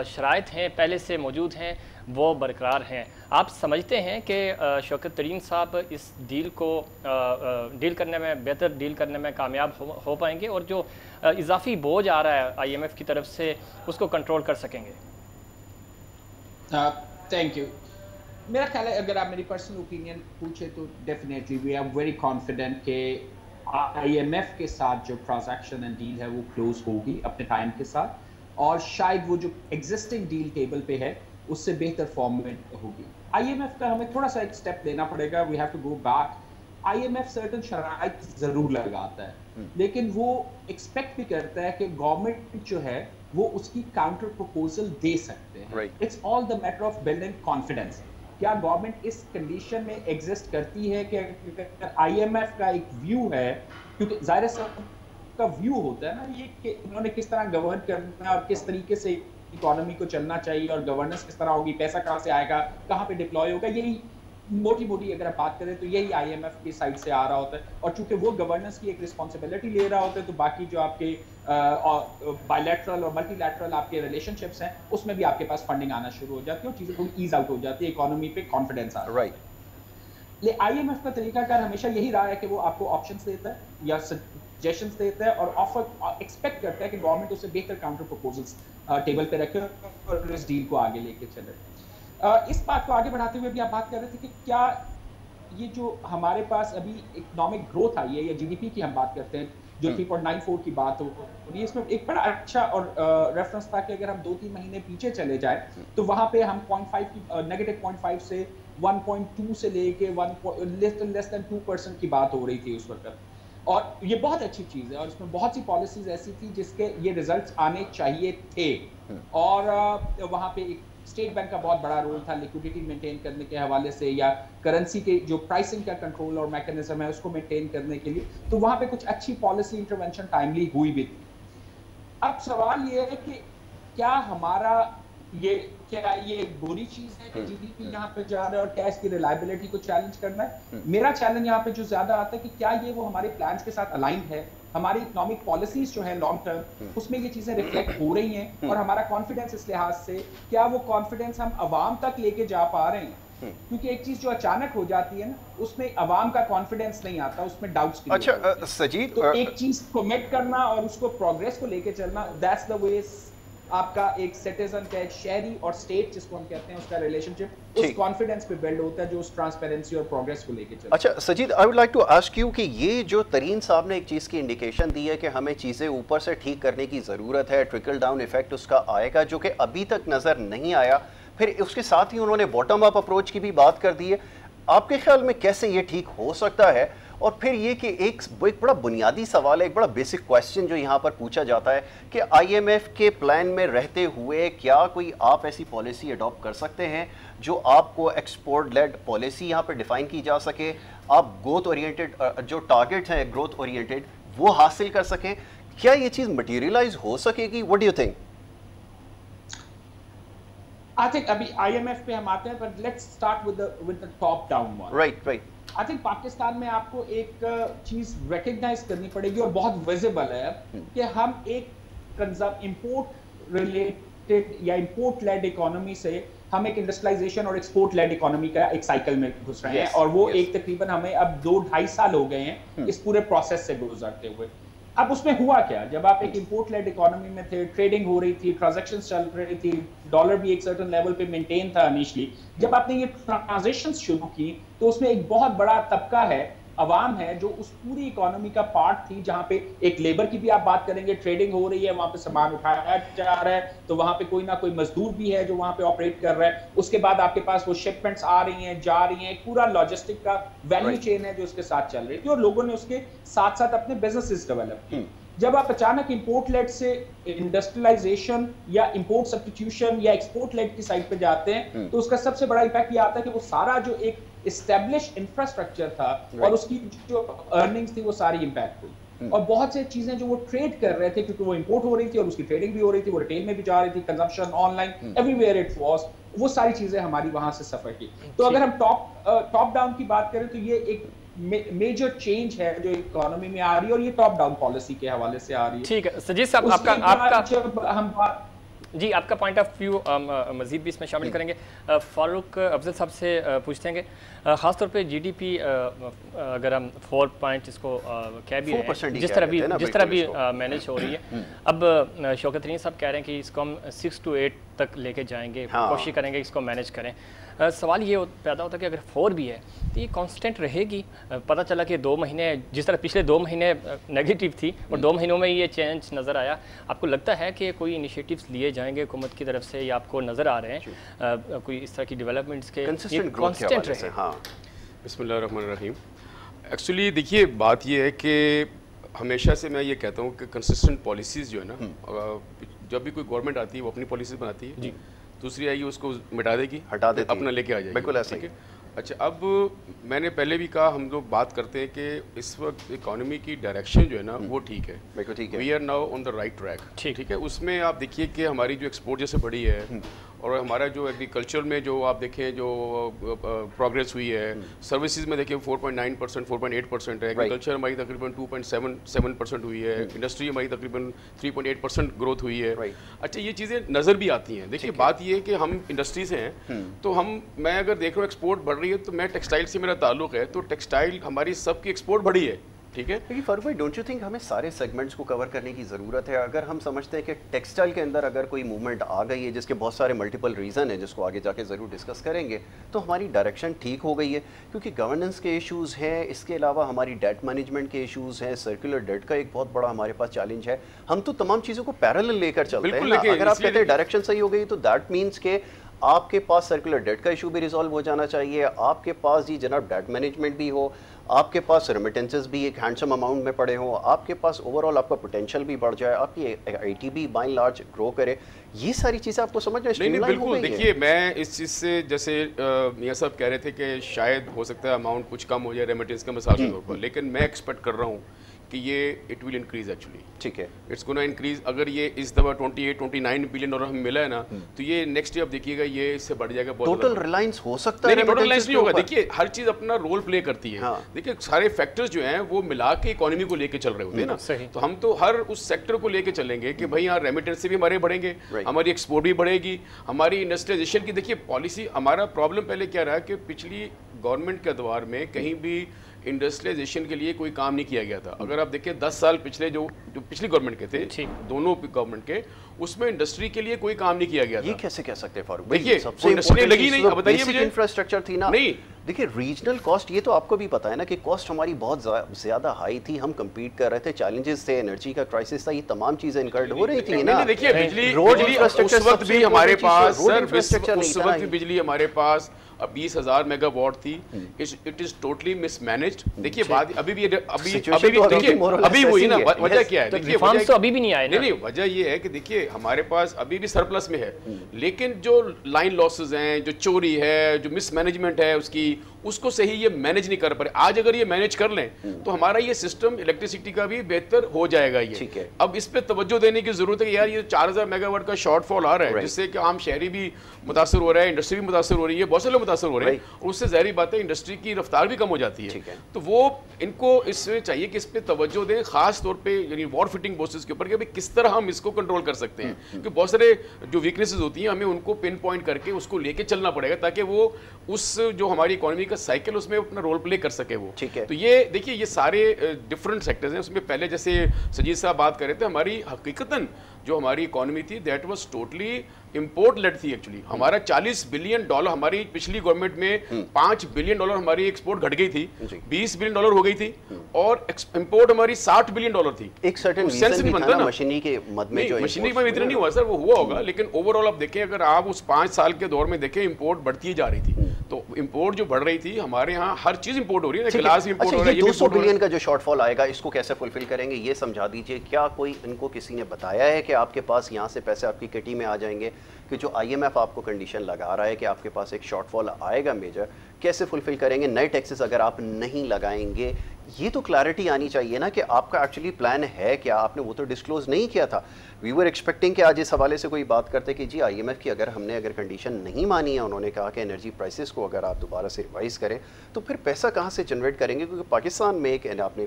शराइत हैं पहले से मौजूद हैं वो बरकरार हैं। आप समझते हैं कि शौकत तरीन साहब इस डील को डील करने में, बेहतर डील करने में कामयाब हो पाएंगे, और जो इजाफी बोझ आ रहा है IMF की तरफ से उसको कंट्रोल कर सकेंगे? Thank you. मेरा ख्याल है, अगर आप मेरी पर्सनल ओपिनियन पूछे तो definitely we are very confident कि IMF के साथ जो ट्रांजैक्शन एंड डील है वो क्लोज होगी अपने टाइम के साथ, और शायद वो जो एग्जिस्टिंग डील टेबल पे है उससे बेहतर फॉर्म में होगी। IMF का हमें थोड़ा सा एक स्टेप लेना पड़ेगा, we have to go back. IMF certain शराइत ज़रूर लगाता है, लेकिन वो एक्सपेक्ट भी करता है कि गवर्नमेंट जो है वो उसकी काउंटर प्रपोजल दे सकते हैं। It's all the matter of building confidence. क्या गवर्नमेंट इस कंडीशन में एग्जिस्ट करती है कि IMF का एक व्यू है, क्योंकि ज़ाहिर का व्यू होता है ना ये कि इन्होंने किस तरह गवर्न करना और किस तरीके से इकोनॉमी को चलना चाहिए, और गवर्नेंस किस तरह होगी, पैसा कहाँ से आएगा, कहाँ पे डिप्लॉय होगा, यही मोटी मोटी अगर आप बात करें तो यही IMF की साइड से आ रहा होता है। और चूंकि वो गवर्नेंस की एक रिस्पॉन्सिबिलिटी ले रहा होता है, तो बाकी जो आपके बायलैटरल और मल्टीलैटरल आपके रिलेशनशिप्स हैं उसमें भी आपके पास फंडिंग आना शुरू हो जाती है और चीज़ें थोड़ी ईज आउट हो जाती है, इकोनॉमी पे कॉन्फिडेंस आ रहा है। ले IMF का तरीकाकार हमेशा यही रहा है कि वो आपको ऑप्शंस देता है या सजेशंस देता है, और ऑफर एक्सपेक्ट करता है कि गवर्नमेंट उससे बेहतर काउंटर प्रपोजल्स टेबल पे रखे और इस डील को आगे लेके चले। इस बात को आगे बढ़ाते हुए भी आप बात कर रहे थे कि क्या ये जो हमारे पास अभी इकोनॉमिक ग्रोथ आई है या GDP की हम बात करते हैं जो 3.94 की बात हो, इसमें एक बड़ा अच्छा और रेफरेंस था कि अगर हम 2-3 महीने पीछे चले जाए तो वहां पे हम -0.5 से 1.2 से लेके लेस देन 2% की बात हो रही थी उस वक्त, और ये बहुत अच्छी चीज़ है, और इसमें बहुत सी पॉलिसीज ऐसी थी जिसके ये रिजल्ट्स आने चाहिए थे, और वहाँ पे एक स्टेट बैंक का बहुत बड़ा रोल था लिक्विडिटी मेंटेन करने के हवाले से या करेंसी के जो प्राइसिंग का कंट्रोल और मैकेनिज्म है उसको मेंटेन करने के लिए, तो वहां पे कुछ अच्छी पॉलिसी इंटरवेंशन टाइमली हुई भी थी। अब सवाल ये है कि क्या ये एक बुरी चीज है कि जीडीपी यहाँ पे जा रहा है और क्या इसकी रिलायबिलिटी को चैलेंज करना है? मेरा चैलेंज यहाँ पे जो ज्यादा आता है कि क्या ये वो हमारे प्लान्स के साथ अलाइन है, हमारी इकोनॉमिक पॉलिसीज जो है लॉन्ग टर्म उसमें ये चीजें रिफ्लेक्ट हो रही हैं, और हमारा कॉन्फिडेंस इस लिहाज से क्या वो कॉन्फिडेंस हम अवाम तक लेके जा पा रहे हैं? क्योंकि एक चीज जो अचानक हो जाती है ना, उसमें अवाम का कॉन्फिडेंस नहीं आता, उसमें डाउट्स। अच्छा सजीद, तो एक चीज कमिट करना और उसको प्रोग्रेस को लेके चलना, दैट्स द वे आपका एक सिटीजन का, एक शहरी और स्टेट जिसको हम कहते हैं, उसका रिलेशनशिप उस कॉन्फिडेंस पे बिल्ड होता है जो उस ट्रांसपेरेंसी और प्रोग्रेस को लेके चलता है। अच्छा Sajid, I would like to ask you कि ये जो तरीन साहब ने एक चीज़ की इंडिकेशन दी है कि हमें चीज़ें ऊपर से ठीक करने की ज़रूरत है, ट्रिकल डाउन इफेक्ट उसका आएगा, जो कि अभी तक नज़र नहीं आया, फिर उसके साथ ही उन्होंने बॉटम अप अप्रोच की भी बात कर दी है। आपके ख्याल में कैसे ये ठीक हो सकता है? और फिर ये कि एक बड़ा बुनियादी सवाल है, एक बड़ा बेसिक क्वेश्चन जो यहाँ पर पूछा जाता है कि आईएमएफ के प्लान में रहते हुए क्या कोई आप ऐसी पॉलिसी अडॉप्ट कर सकते हैं जो आपको एक्सपोर्ट लेड पॉलिसी यहाँ पर डिफाइन की जा सके, आप ग्रोथ ओरिएंटेड जो टारगेट्स हैं ग्रोथ ओरिएंटेड वो हासिल कर सकें? क्या ये चीज़ मटीरियलाइज हो सकेगी? What do you think? I think अभी आईएमएफ पे हम आते हैं, पर let's start with the top down one. Right. I think Pakistan में आपको एक चीज रिकग्नाइज करनी पड़ेगी और बहुत विजिबल है कि हम एक इंपोर्ट रिलेटेड या इंपोर्ट लेड इकोनॉमी से हम एक इंडस्ट्रियलाइजेशन और एक्सपोर्ट लेड इकोनॉमी का एक साइकिल में घुस रहे हैं, और वो एक तकरीबन हमें अब 2-2.5 साल हो गए हैं इस पूरे प्रोसेस से गुजरते हुए। अब उसमें हुआ क्या, जब आप एक इंपोर्ट लेड इकोनॉमी में थे, ट्रेडिंग हो रही थी, ट्रांजैक्शंस चल रही थी, डॉलर भी एक सर्टेन लेवल पे मेंटेन था इनिशियली, जब आपने ये ट्रांजैक्शंस शुरू की तो उसमें एक बहुत बड़ा तबका है, अवाम है, जो उस पूरी इकोनॉमी का पार्ट थी, जहां पे एक लेबर की भी आप बात करेंगे, ट्रेडिंग हो रही है, वहां पे सामान उठाया जा रहा है, तो वहां पे कोई ना कोई मजदूर भी है जो वहां पे ऑपरेट कर रहा है, उसके बाद आपके पास वो शिपमेंट्स आ रही हैं, जा रही हैं, एक पूरा लॉजिस्टिक का वैल्यू चेन है जो उसके साथ चल रही थी, और लोगों ने उसके साथ साथ अपने बिजनेसेस डेवलप किए। जब आप अचानक इंपोर्ट लेड से इंडस्ट्रियलाइजेशन या इंपोर्ट सब्स्टिट्यूशन या एक्सपोर्ट लेड की साइड पे जाते हैं, तो उसका सबसे बड़ा इम्पैक्ट ये आता है कि वो सारा जो एक एस्टेब्लिश इंफ्रास्ट्रक्चर था और उसकी जो अर्निंग्स थी वो सारी इम्पैक्ट हुई, और बहुत से चीजें जो वो ट्रेड कर रहे थे, क्योंकि वो इंपोर्ट हो रही थी और उसकी ट्रेडिंग भी हो रही थी, वो रिटेल में भी जा रही थी, consumption online everywhere it was, वो सारी चीजें हमारी वहां से सफर की। तो अगर हम टॉप डाउन की बात करें तो ये एक मेजर चेंज है जो इकोनॉमी में आ रही है, और ये टॉप डाउन पॉलिसी के हवाले से आ रही है। ठीक है सजीद साहब, आपका जी आपका पॉइंट ऑफ व्यू मजीद भी इसमें शामिल करेंगे। फारूक अफजल साहब से पूछते हैं कि ख़ासतौर पे जीडीपी अगर हम 4 पॉइंट इसको कह भी रहे हैं, जिस तरह भी मैनेज हो रही है, अब शौकत तरीन साहब कह रहे हैं कि इसको हम 6 to 8 तक लेके जाएंगे, कोशिश करेंगे इसको मैनेज करें। सवाल ये पैदा होता है कि अगर 4 भी है तो ये कांस्टेंट रहेगी? पता चला कि 2 महीने, जिस तरह पिछले 2 महीने नेगेटिव थी और 2 महीनों में ये चेंज नज़र आया, आपको लगता है कि कोई इनिशिएटिव्स लिए जाएंगे हुकूमत की तरफ से, या आपको नज़र आ रहे हैं कोई इस तरह की डेवलपमेंट्स के कांस्टेंट रहे? हाँ, बिस्मिल्लाहिर्रहमानिर्रहीम। एक्चुअली देखिए बात ये है कि हमेशा से मैं ये कहता हूँ कि कंसिस्टेंट पॉलिसीज़ जो है ना, जब भी कोई गवर्नमेंट आती है वो अपनी पॉलिसीज़ बनाती है जी, दूसरी आएगी उसको मिटा देगी, हटा देगी, अपना लेके आ जाएगी, बिल्कुल ऐसा ही। अच्छा, अब मैंने पहले भी कहा, हम लोग बात करते हैं कि इस वक्त इकोनॉमी की डायरेक्शन जो है ना वो ठीक है, बिल्कुल ठीक है, we are now on the right track, ठीक है। उसमें आप देखिए कि हमारी जो एक्सपोर्ट जैसे बढ़ी है और हमारा जो एग्रीकल्चर में जो आप देखें जो प्रोग्रेस हुई है, सर्विसेज में देखिए 4.9%, 4.8% है, एग्रीकल्चर हमारी तकरीबन 2.7% हुई है, इंडस्ट्री हमारी तकरीबन 3.8% ग्रोथ हुई है। अच्छा, ये चीज़ें नज़र भी आती हैं। देखिए बात ये है कि हम इंडस्ट्री से हैं, तो मैं अगर देख रहा हूँ एक्सपोर्ट बढ़ रही है, तो मैं टेक्सटाइल से मेरा ताल्लुक है, तो टेक्सटाइल हमारी सबकी एक्सपोर्ट बढ़ी है, ठीक है। लेकिन फारूक भाई, डोंट यू थिंक हमें सारे सेगमेंट्स को कवर करने की ज़रूरत है? अगर हम समझते हैं कि टेक्सटाइल के अंदर अगर कोई मूवमेंट आ गई है, जिसके बहुत सारे मल्टीपल रीज़न है, जिसको आगे जाके ज़रूर डिस्कस करेंगे, तो हमारी डायरेक्शन ठीक हो गई है, क्योंकि गवर्नेंस के इशूज़ हैं, इसके अलावा हमारी डेट मैनेजमेंट के इशूज़ हैं, सर्कुलर डेट का एक बहुत बड़ा हमारे पास चैलेंज है। हम तो तमाम चीज़ों को पैरेलल लेकर चलते हैं। अगर आप कहते हैं डायरेक्शन सही हो गई, तो दैट मीन्स के आपके पास सर्कुलर डेट का इशू भी रिजॉल्व हो जाना चाहिए, आपके पास जी जनाब डेट मैनेजमेंट भी हो, आपके पास रेमिटेंसेस भी एक हैंडसम अमाउंट में पड़े हो, आपके पास ओवरऑल आपका पोटेंशियल भी बढ़ जाए, आपकी आईटी भी बाय एंड लार्ज ग्रो करे। ये सारी चीज़ें आपको समझ में नहीं बिल्कुल। देखिए मैं इस चीज़ से, जैसे मियां साहब कह रहे थे कि शायद हो सकता है अमाउंट कुछ कम हो जाए रेमिटेंस का मिसाल के तौर पर, लेकिन मैं एक्सपेक्ट कर रहा हूँ कि ये इट विल इंक्रीज एक्चुअली। ठीक है, इट्स गोना इंक्रीज। अगर ये इस दफा 28-29 बिलियन डॉलर हमें मिला है ना, तो ये नेक्स्ट ईयर आप देखिएगा ये इससे बढ़ जाएगा बहुत। टोटल रिलायंस हो सकता है? नहीं, टोटल रिलायंस नहीं होगा। देखिए हर चीज अपना रोल प्ले करती है। हाँ। देखिए सारे फैक्टर्स जो हैं वो मिला के इकोनॉमी को लेके चल रहे होते हैं ना। तो हम तो हर उस सेक्टर को लेके चलेंगे कि भाई यहाँ रेमिटेंस से भी हमारे बढ़ेंगे, हमारी एक्सपोर्ट भी बढ़ेगी, हमारी इंडस्ट्रियलाइजेशन की। देखिए पॉलिसी, हमारा प्रॉब्लम पहले क्या रहा कि पिछली गवर्नमेंट के दौर में कहीं भी इंडस्ट्रियलाइजेशन के लिए कोई काम नहीं किया गया था। अगर आप देखिए 10 साल पिछले जो पिछली गवर्नमेंट के थे, दोनों गवर्नमेंट के, उसमें इंडस्ट्री के लिए कोई काम नहीं किया गया था। ये कैसे कह सकते हैं फारूक? देखिए इंडस्ट्री लगी नहीं। अब बताइए मुझे। इंफ्रास्ट्रक्चर थी ना। नहीं देखिए रीजनल कॉस्ट, ये तो आपको भी पता है ना कि कॉस्ट हमारी बहुत ज़्यादा हाई थी, हम कम्पीट कर रहे थे, चैलेंजेस थे, एनर्जी का क्राइसिस था, ये तमाम चीज़ें इनकर्ड हो रही थी ना। देखिए बिजली उस वक्त भी हमारे पास, उस वक्त भी बिजली हमारे पास 20,000 मेगावाट थी। It is totally mismanaged. देखिए बात अभी भी वही ना। वजह क्या है? देखिए तो अभी भी नहीं आए। नहीं, वजह ये है कि देखिए हमारे पास अभी भी सरप्लस में है, लेकिन जो लाइन लॉसेस हैं, जो चोरी है, जो मिसमैनेजमेंट है उसकी, उसको सही ये मैनेज नहीं कर पा रहे। आज अगर ये मैनेज कर लें तो हमारा ये सिस्टम इलेक्ट्रिसिटी का भी बेहतर हो जाएगा। ये अब इस पे तवज्जो देने की जरूरत है कि यार ये 4,000 मेगावाट का शॉर्टफॉल आ रहा है, जिससे कि आम शहरी भी मुतासर हो रहा है, इंडस्ट्री भी मुतासर हो रही है, बहुत से लोग मुतासर हो रहे हैं, और उससे ज़ाहिर बात है इंडस्ट्री की रफ्तार भी कम हो जाती है। तो वो इनको इसमें चाहिए कि इस पे तवज्जो दें, खास तौर पे यानी वॉर फिटिंग बोसेस के ऊपर कि भाई किस तरह हम इसको कंट्रोल कर सकते हैं। क्योंकि बहुत सारे जो वीकनेसेस होती हैं हमें उनको पिन पॉइंट करके उसको लेके चलना पड़ेगा, ताकि वो उस जो हमारी इकोनॉमी का साइकिल उसमें अपना रोल प्ले कर सके वो। तो ये देखिए ये सारे डिफरेंट सेक्टर्स हैं। उसमें पहले जैसे सजीद साहब बात कर रहे थे, हमारी हकीकतन जो हमारी इकोनॉमी थी that was totally import led थी। एक्चुअली हमारा 40 बिलियन डॉलर, हमारी पिछली गवर्नमेंट में 5 बिलियन डॉलर हमारी एक्सपोर्ट घट गई थी, 20 बिलियन डॉलर हो गई थी, और इंपोर्ट हमारी 60 बिलियन डॉलर थी। एक सर्टेन सेंस नहीं बनता ना मशीनरी के मद में, जो मशीनरी में इतना नहीं हुआ सर, वो हुआ होगा, लेकिन ओवरऑल आप देखें, अगर आप उस 5 साल के दौर में देखें, इंपोर्ट बढ़ती जा रही थी। तो इंपोर्ट जो बढ़ रही थी, हमारे यहाँ हर चीज इंपोर्ट हो रही है, गिलास इंपोर्ट हो रहा है। 200 बिलियन का जो शॉर्टफॉल आएगा, इसको कैसे फुलफिल करेंगे ये समझा दीजिए। क्या कोई इनको किसी ने बताया है कि आपके पास यहाँ से पैसे आपकी किटी में आ जाएंगे, कि जो IMF आपको कंडीशन लगा रहा है कि आपके पास एक शॉर्टफॉल आएगा मेजर, कैसे फुलफिल करेंगे? नए टैक्सेस अगर आप नहीं लगाएंगे, ये तो क्लैरिटी आनी चाहिए ना कि आपका एक्चुअली प्लान है क्या। आपने वो तो डिस्क्लोज नहीं किया था। वी वर एक्सपेक्टिंग कि आज इस हवाले से कोई बात करते कि जी IMF की अगर कंडीशन नहीं मानी है, उन्होंने कहा कि एनर्जी प्राइसेस को अगर आप दोबारा से रिवाइज करें तो फिर पैसा कहाँ से जनरेट करेंगे? क्योंकि पाकिस्तान में एक आपने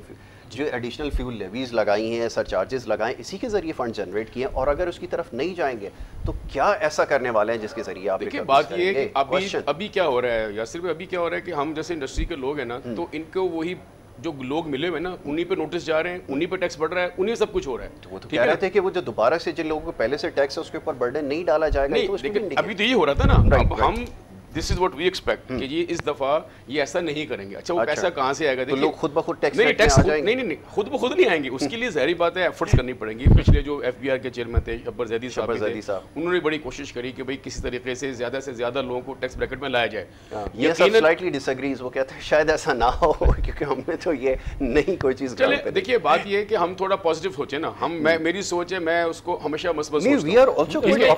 जो एडिशनल फ्यूल लेवीज लगाई हैं, सरचार्जेस लगाए, इसी के जरिए फंड जनरेट किए, और अगर उसकी तरफ नहीं जाएंगे तो क्या ऐसा करने वाले हैं जिसके जरिए आप? देखिए बात ये है कि अभी क्या हो रहा है यासिर भाई, अभी क्या हो रहा है कि हम जैसे इंडस्ट्री के लोग हैं ना, तो इनको वही जो लोग मिले हुए ना, उन्हीं पे नोटिस जा रहे हैं, उन्हीं पे टैक्स बढ़ रहा है, उन्हीं सब कुछ हो रहा है। तो वो तो कह रहे थे कि वो जो दोबारा से जिन लोगों को पहले से टैक्स है उसके ऊपर बर्डन नहीं डाला जाएगा। नहीं, लेकिन अभी तो ये हो रहा था ना। अब हम this is what we expect कि ये इस दफा ये ऐसा नहीं करेंगे। अच्छा, वो पैसा कहाँ से आएगा? देखिए, तो लोग खुद ब खुद टैक्स नहीं, खुद ब खुद नहीं आएंगे। उसके लिए ज़ाहिर बात है एफर्ट्स करनी पड़ेंगी। पिछले जो FBR के चेयरमैन थे शब्बर जैदी साहब, उन्होंने बड़ी कोशिश करी कि भाई किसी तरीके से ज़्यादा लोगों को टैक्स ब्रैकेट में लाया जाए। ये सब स्लाइटली डिसएग्रीज, वो कहते हैं शायद ऐसा ना हो, क्योंकि हमने तो ये नहीं कोई चीज़। चले देखिए बात ये है कि हम थोड़ा पॉजिटिव सोचे ना। मेरी सोच है, मैं उसको हमेशा मस्बत सोचता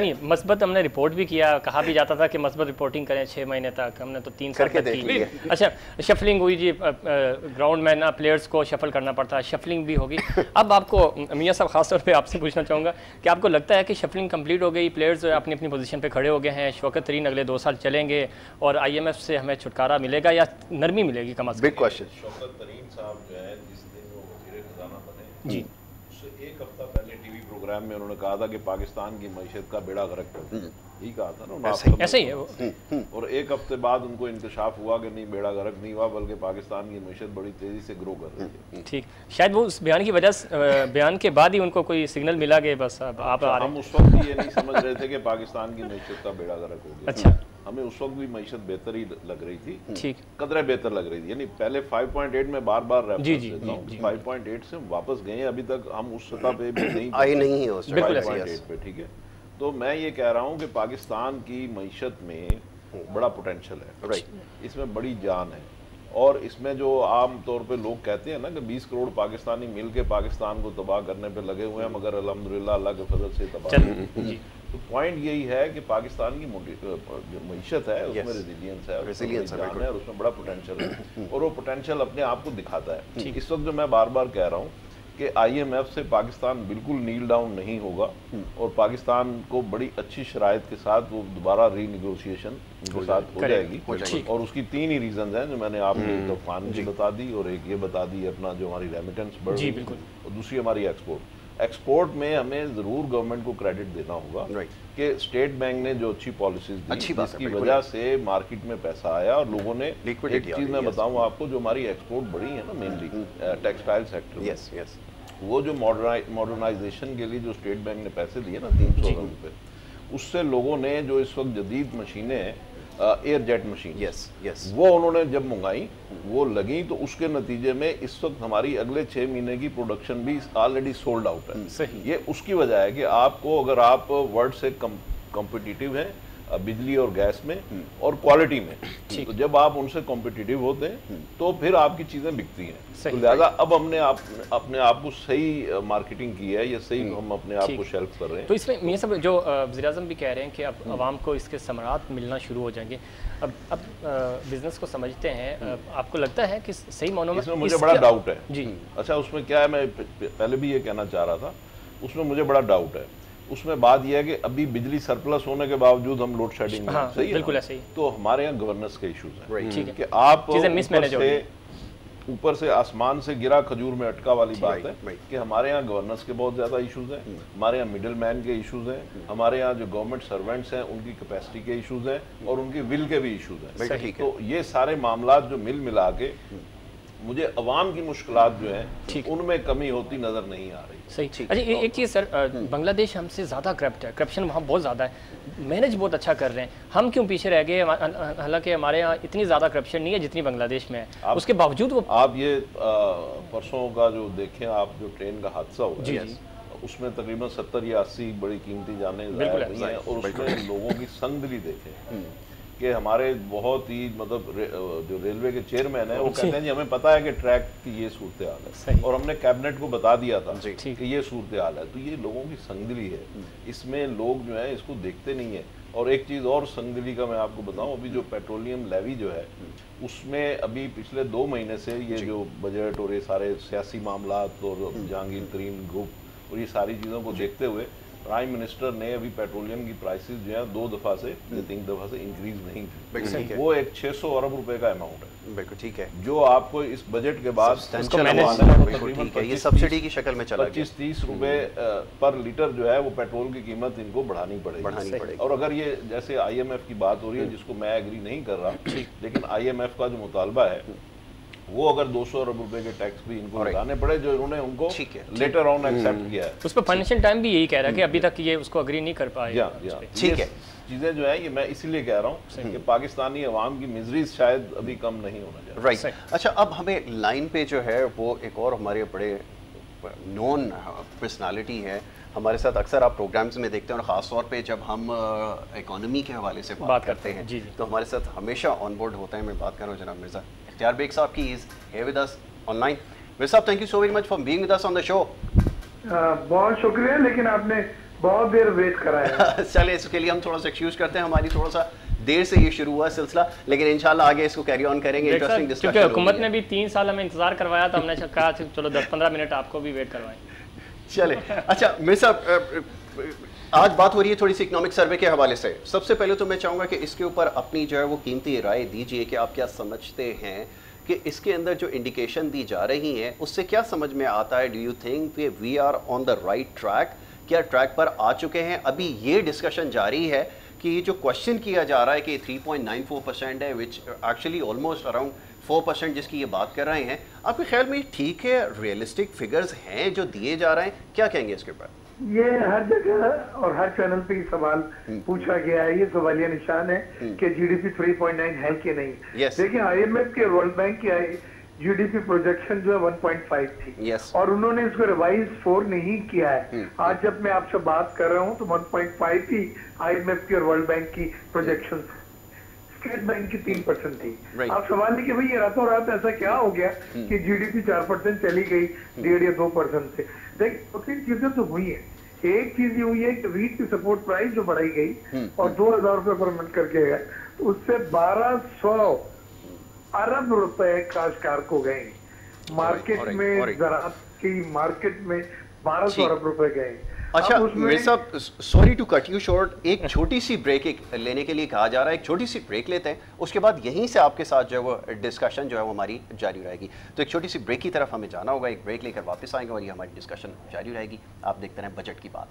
हूं। मस्बत हमने रिपोर्ट भी किया, कहा भी जाता था कि मस्बत रिपोर्टिंग करें 6 महीने तक, हमने तो 3 साल तक की। अच्छा, शफलिंग हुई जी, ग्राउंड में ना प्लेयर्स को शफल करना पड़ता है, शफलिंग भी होगी। अब आपको मियां साहब खास तौर पे आपसे पूछना चाहूँगा कि आपको लगता है कि शफलिंग कंप्लीट हो गई, प्लेयर्स अपनी अपनी पोजीशन पे खड़े हो गए हैं, शौकत तरीन अगले 2 साल चलेंगे और IMF से हमें छुटकारा मिलेगा या नरमी मिलेगी? कम अज़ कम बिग क्वेश्चन। शौकत तरीन साहब जो है, जिस दिन वो वज़ीर ख़ज़ाना बने जी, उससे 1 हफ्ता पहले टीवी प्रोग्राम में उन्होंने कहा था कि पाकिस्तान की मईशत का बेड़ा गर्क कर दिया। यही कहा था ना, ऐसे ही है वो। और 1 हफ्ते बाद उनको इंकशाफ हुआ कि नहीं, बेड़ा गर्क नहीं हुआ, बल्कि पाकिस्तान की मईशत बड़ी तेजी से ग्रो कर रही है। ठीक, शायद वो उस बयान की वजह से, बयान के बाद ही उनको कोई सिग्नल मिला कि बस अब आप आ रहे हैं। हम उस वक्त ये नहीं समझ रहे थे कि पाकिस्तान की मईशत का बेड़ा गर्क हो गया। अच्छा, हमें उस वक्त भी मईशत बेहतर ही लग रही थी, ठीक, कदरें बेहतर लग रही थी। यानी पहले 5.8 में बार जी, रेफरेंस देता हूं, 5.8 से वापस गए, अभी तक हम उस सतह पे भी नहीं आई नहीं है उस 5.8 पे। ठीक है, तो मैं ये कह रहा हूँ कि पाकिस्तान की मईशत में बड़ा पोटेंशियल है, राइट, इसमें बड़ी जान है। और इसमें जो आम तौर पे लोग कहते हैं ना कि 20 करोड़ पाकिस्तानी मिलके पाकिस्तान को तबाह करने पे लगे हुए हैं, मगर अल्हम्दुलिल्लाह अल्लाह के फजल से तबाह नहीं। तो पॉइंट यही है कि पाकिस्तान की मईशत है उसमें रेजिलियंस है, और उसमें बड़ा पोटेंशियल है, और वो पोटेंशियल अपने आप को दिखाता है। इस वक्त जो मैं बार बार कह रहा हूँ कि IMF से पाकिस्तान बिल्कुल नील डाउन नहीं होगा, और पाकिस्तान को बड़ी अच्छी शराइत के साथ वो दोबारा रीनिगोशिएशन के साथ हो जाएगी। और उसकी 3 ही रीजन हैं जो मैंने आपको एक तो फाइनेंस बता दी, और एक ये बता दी अपना जो हमारी रेमिटेंस बढ़ रही है, और दूसरी हमारी एक्सपोर्ट में हमें ज़रूर गवर्नमेंट को क्रेडिट देना होगा कि स्टेट बैंक ने जो अच्छी पॉलिसीज दी, जिसकी वजह से मार्केट में पैसा आया और लोगों ने एक चीज़ मैं बताऊं आपको, जो हमारी एक्सपोर्ट बढ़ी है ना मेनली टेक्सटाइल सेक्टर, वो जो मॉडर्नाइजेशन के लिए जो स्टेट बैंक ने पैसे दिए ना 300 अरब रुपये, उससे लोगों ने जो इस वक्त जदीद मशीनें एयर जेट मशीन वो उन्होंने जब मंगाई वो लगी, तो उसके नतीजे में इस वक्त हमारी अगले 6 महीने की प्रोडक्शन भी ऑलरेडी सोल्ड आउट है। ये उसकी वजह है कि आपको, अगर आप वर्ल्ड से कॉम्पिटिटिव हैं बिजली और गैस में और क्वालिटी में, तो जब आप उनसे कॉम्पिटिटिव होते हैं तो फिर आपकी चीज़ें बिकती हैं। तो लिहाजा अब हमने अपने आप को सही मार्केटिंग की है, या सही हम अपने आप को शेल्फ कर रहे हैं। तो इसमें मियां साहब जो वज़ीर-ए-आज़म भी कह रहे हैं कि अब आवाम को इसके समरात मिलना शुरू हो जाएंगे, अब बिजनेस को समझते हैं, आपको लगता है कि सही मानों में? इसमें मुझे बड़ा डाउट है जी। अच्छा, उसमें क्या है, मैं पहले भी ये कहना चाह रहा था, उसमें मुझे बड़ा डाउट है। उसमें बात यह है कि अभी बिजली सरप्लस होने के बावजूद हम लोड शेडिंग में, सही है, बिल्कुल ऐसे ही, तो हमारे यहाँ गवर्नेंस के इश्यूज हैं कि आप ऊपर से आसमान से गिरा खजूर में अटका वाली बात है कि हमारे यहाँ गवर्नेंस के बहुत ज्यादा इश्यूज हैं, हमारे यहाँ मिडिल मैन के इश्यूज हैं, हमारे यहाँ जो गवर्नमेंट सर्वेंट्स हैं उनकी कैपेसिटी के इश्यूज हैं, और उनकी विल के भी इश्यूज हैं। तो ये सारे मामला जो मिल मिला के मुझे अवाम की मुश्किलात जो है उनमें कमी होती नजर नहीं आ रही। सही। अच्छा, एक चीज़ सर, बांग्लादेश हमसे ज़्यादा करप्ट है, करप्शन वहाँ बहुत ज़्यादा है, मैनेज बहुत अच्छा कर रहे हैं, हम क्यों पीछे रह गए? हालांकि हमारे यहाँ इतनी ज़्यादा करप्शन नहीं है जितनी बांग्लादेश में है, उसके बावजूद वो। आप ये परसों का जो देखें, आप जो ट्रेन का हादसा हुआ उसमें तकरीबन 70 या 80 बड़ी कीमती जाने ज़ाया हुई हैं, और उसमें लोगों की संगदली देखें कि हमारे बहुत ही मतलब जो रेलवे के चेयरमैन है वो कहते हैं जी हमें पता है कि ट्रैक की ये सूरत हाल है, और हमने कैबिनेट को बता दिया था कि ये सूरत हाल है। तो ये लोगों की संगदली है, इसमें लोग जो है इसको देखते नहीं है। और एक चीज़ और संगदली का मैं आपको बताऊं, अभी जो पेट्रोलियम लेवी जो है उसमें अभी पिछले 2 महीने से ये जो बजट और ये सारे सियासी मामला और जहांगीर तरीन ग्रुप और ये सारी चीज़ों को देखते हुए प्राइम मिनिस्टर ने अभी पेट्रोलियम की प्राइसेस जो है 2 दफ़ा से 3 दफ़ा से इंक्रीज नहीं की। वो एक 600 अरब रुपए का अमाउंट है, बिल्कुल ठीक है, जो आपको इस बजट के बाद ये सब्सिडी की शक्ल में चला 25-30 रुपए पर लीटर जो है वो पेट्रोल की कीमत इनको बढ़ानी पड़ेगी। और अगर ये जैसे IMF की बात हो रही है, जिसको मैं एग्री नहीं कर रहा, लेकिन IMF का जो मुतालबा है वो अगर 200 अरब रुपए के टैक्स भी इनको लगाने पड़े, जो इन्होंने उनको लेटर ऑन एक्सेप्ट किया है, उस पर फाइनेंशियल टाइम भी यही कह रहा है कि अभी तक ये उसको अग्री नहीं कर पाए। ठीक है, चीज़ें जो है ये मैं इसीलिए कह रहा हूँ कि पाकिस्तानी अवाम की मिजरी शायद अभी कम नहीं होना चाहिए। राइट। अच्छा, अब हमें लाइन पे जो है वो एक और हमारे बड़े नॉन पर्सनालिटी है, हमारे साथ अक्सर आप प्रोग्राम्स में देखते हैं, और ख़ास तौर पे जब हम इकोनॉमी के हवाले से बात करते हैं तो हमारे साथ हमेशा ऑन बोर्ड होता है। मैं बात कर रहा हूँ जनाब मिर्ज़ा इख्तियार बेग साहब की, is here with us online. Mirza साहब, thank you so very much for being with us on the show. बहुत शुक्रिया, लेकिन आपने बहुत देर वेट कराया। चलिए, इसके लिए हम थोड़ा सा एक्सक्यूज करते हैं, हमारी थोड़ा सा देर से ये शुरू हुआ सिलसिला, लेकिन इंशाल्लाह आगे इसको कैरी ऑन करेंगे। इंटरेस्टिंग डिस्कशन, क्योंकि हुकूमत ने भी 3 साल हमें इंतजार करवाया, तो हमने कहा चलो 10-15 मिनट आपको भी वेट करवाएं। चले, अच्छा मिर्ज़ा साहब, आज बात हो रही है थोड़ी सी इकोनॉमिक सर्वे के हवाले से। सबसे पहले तो मैं चाहूँगा कि इसके ऊपर अपनी जो है वो कीमती राय दीजिए कि आप क्या समझते हैं कि इसके अंदर जो इंडिकेशन दी जा रही हैं उससे क्या समझ में आता है? Do you think we are on the right track? क्या ट्रैक पर आ चुके हैं? अभी ये डिस्कशन जारी है कि ये जो क्वेश्चन किया जा रहा है कि 3.94% है, विच एक्चुअली ऑलमोस्ट अराउंड 4% जिसकी ये बात कर रहे हैं, आपके ख्याल में ठीक है, रियलिस्टिक फिगर्स हैं जो दिए जा रहे हैं? क्या कहेंगे इसके ऊपर? ये हर जगह और हर चैनल पे ये सवाल पूछा गया है, ये सवालिया निशान है कि GDP 3.9 है कि नहीं। देखिए, IMF के, वर्ल्ड बैंक के जीडीपी प्रोजेक्शन जो है 1.5 थी। yes. और उन्होंने इसको रिवाइज 4 नहीं किया है। आज जब मैं आपसे बात कर रहा हूँ तो 1.5 ही IMF की और वर्ल्ड बैंक की प्रोजेक्शन, स्टेट बैंक की 3% थी। आप सवाल नहीं कि भाई ये रातों रात ऐसा क्या हो गया कि जीडीपी 4% चली गई 1.5 या 2% से। देखिए 2-3 चीजें तो हुई है। एक चीज ये हुई है कि वीट की सपोर्ट प्राइस जो बढ़ाई गई और 2000 रुपए पर मन करके गए, तो उससे 1200 अरब रुपए काश्तकार को गए। मार्केट में ज़राअत की मार्केट में 1200 अरब रुपए गए। अच्छा मेरे साहब, sorry to cut you short, एक छोटी सी ब्रेक लेने के लिए कहा जा रहा है, एक छोटी सी ब्रेक लेते हैं, उसके बाद यहीं से आपके साथ जो है वो डिस्कशन जो है वो हमारी जारी रहेगी। तो एक छोटी सी ब्रेक की तरफ हमें जाना होगा, एक ब्रेक लेकर वापस आएंगे और ये हमारी डिस्कशन जारी रहेगी। आप देखते रहें बजट की बात।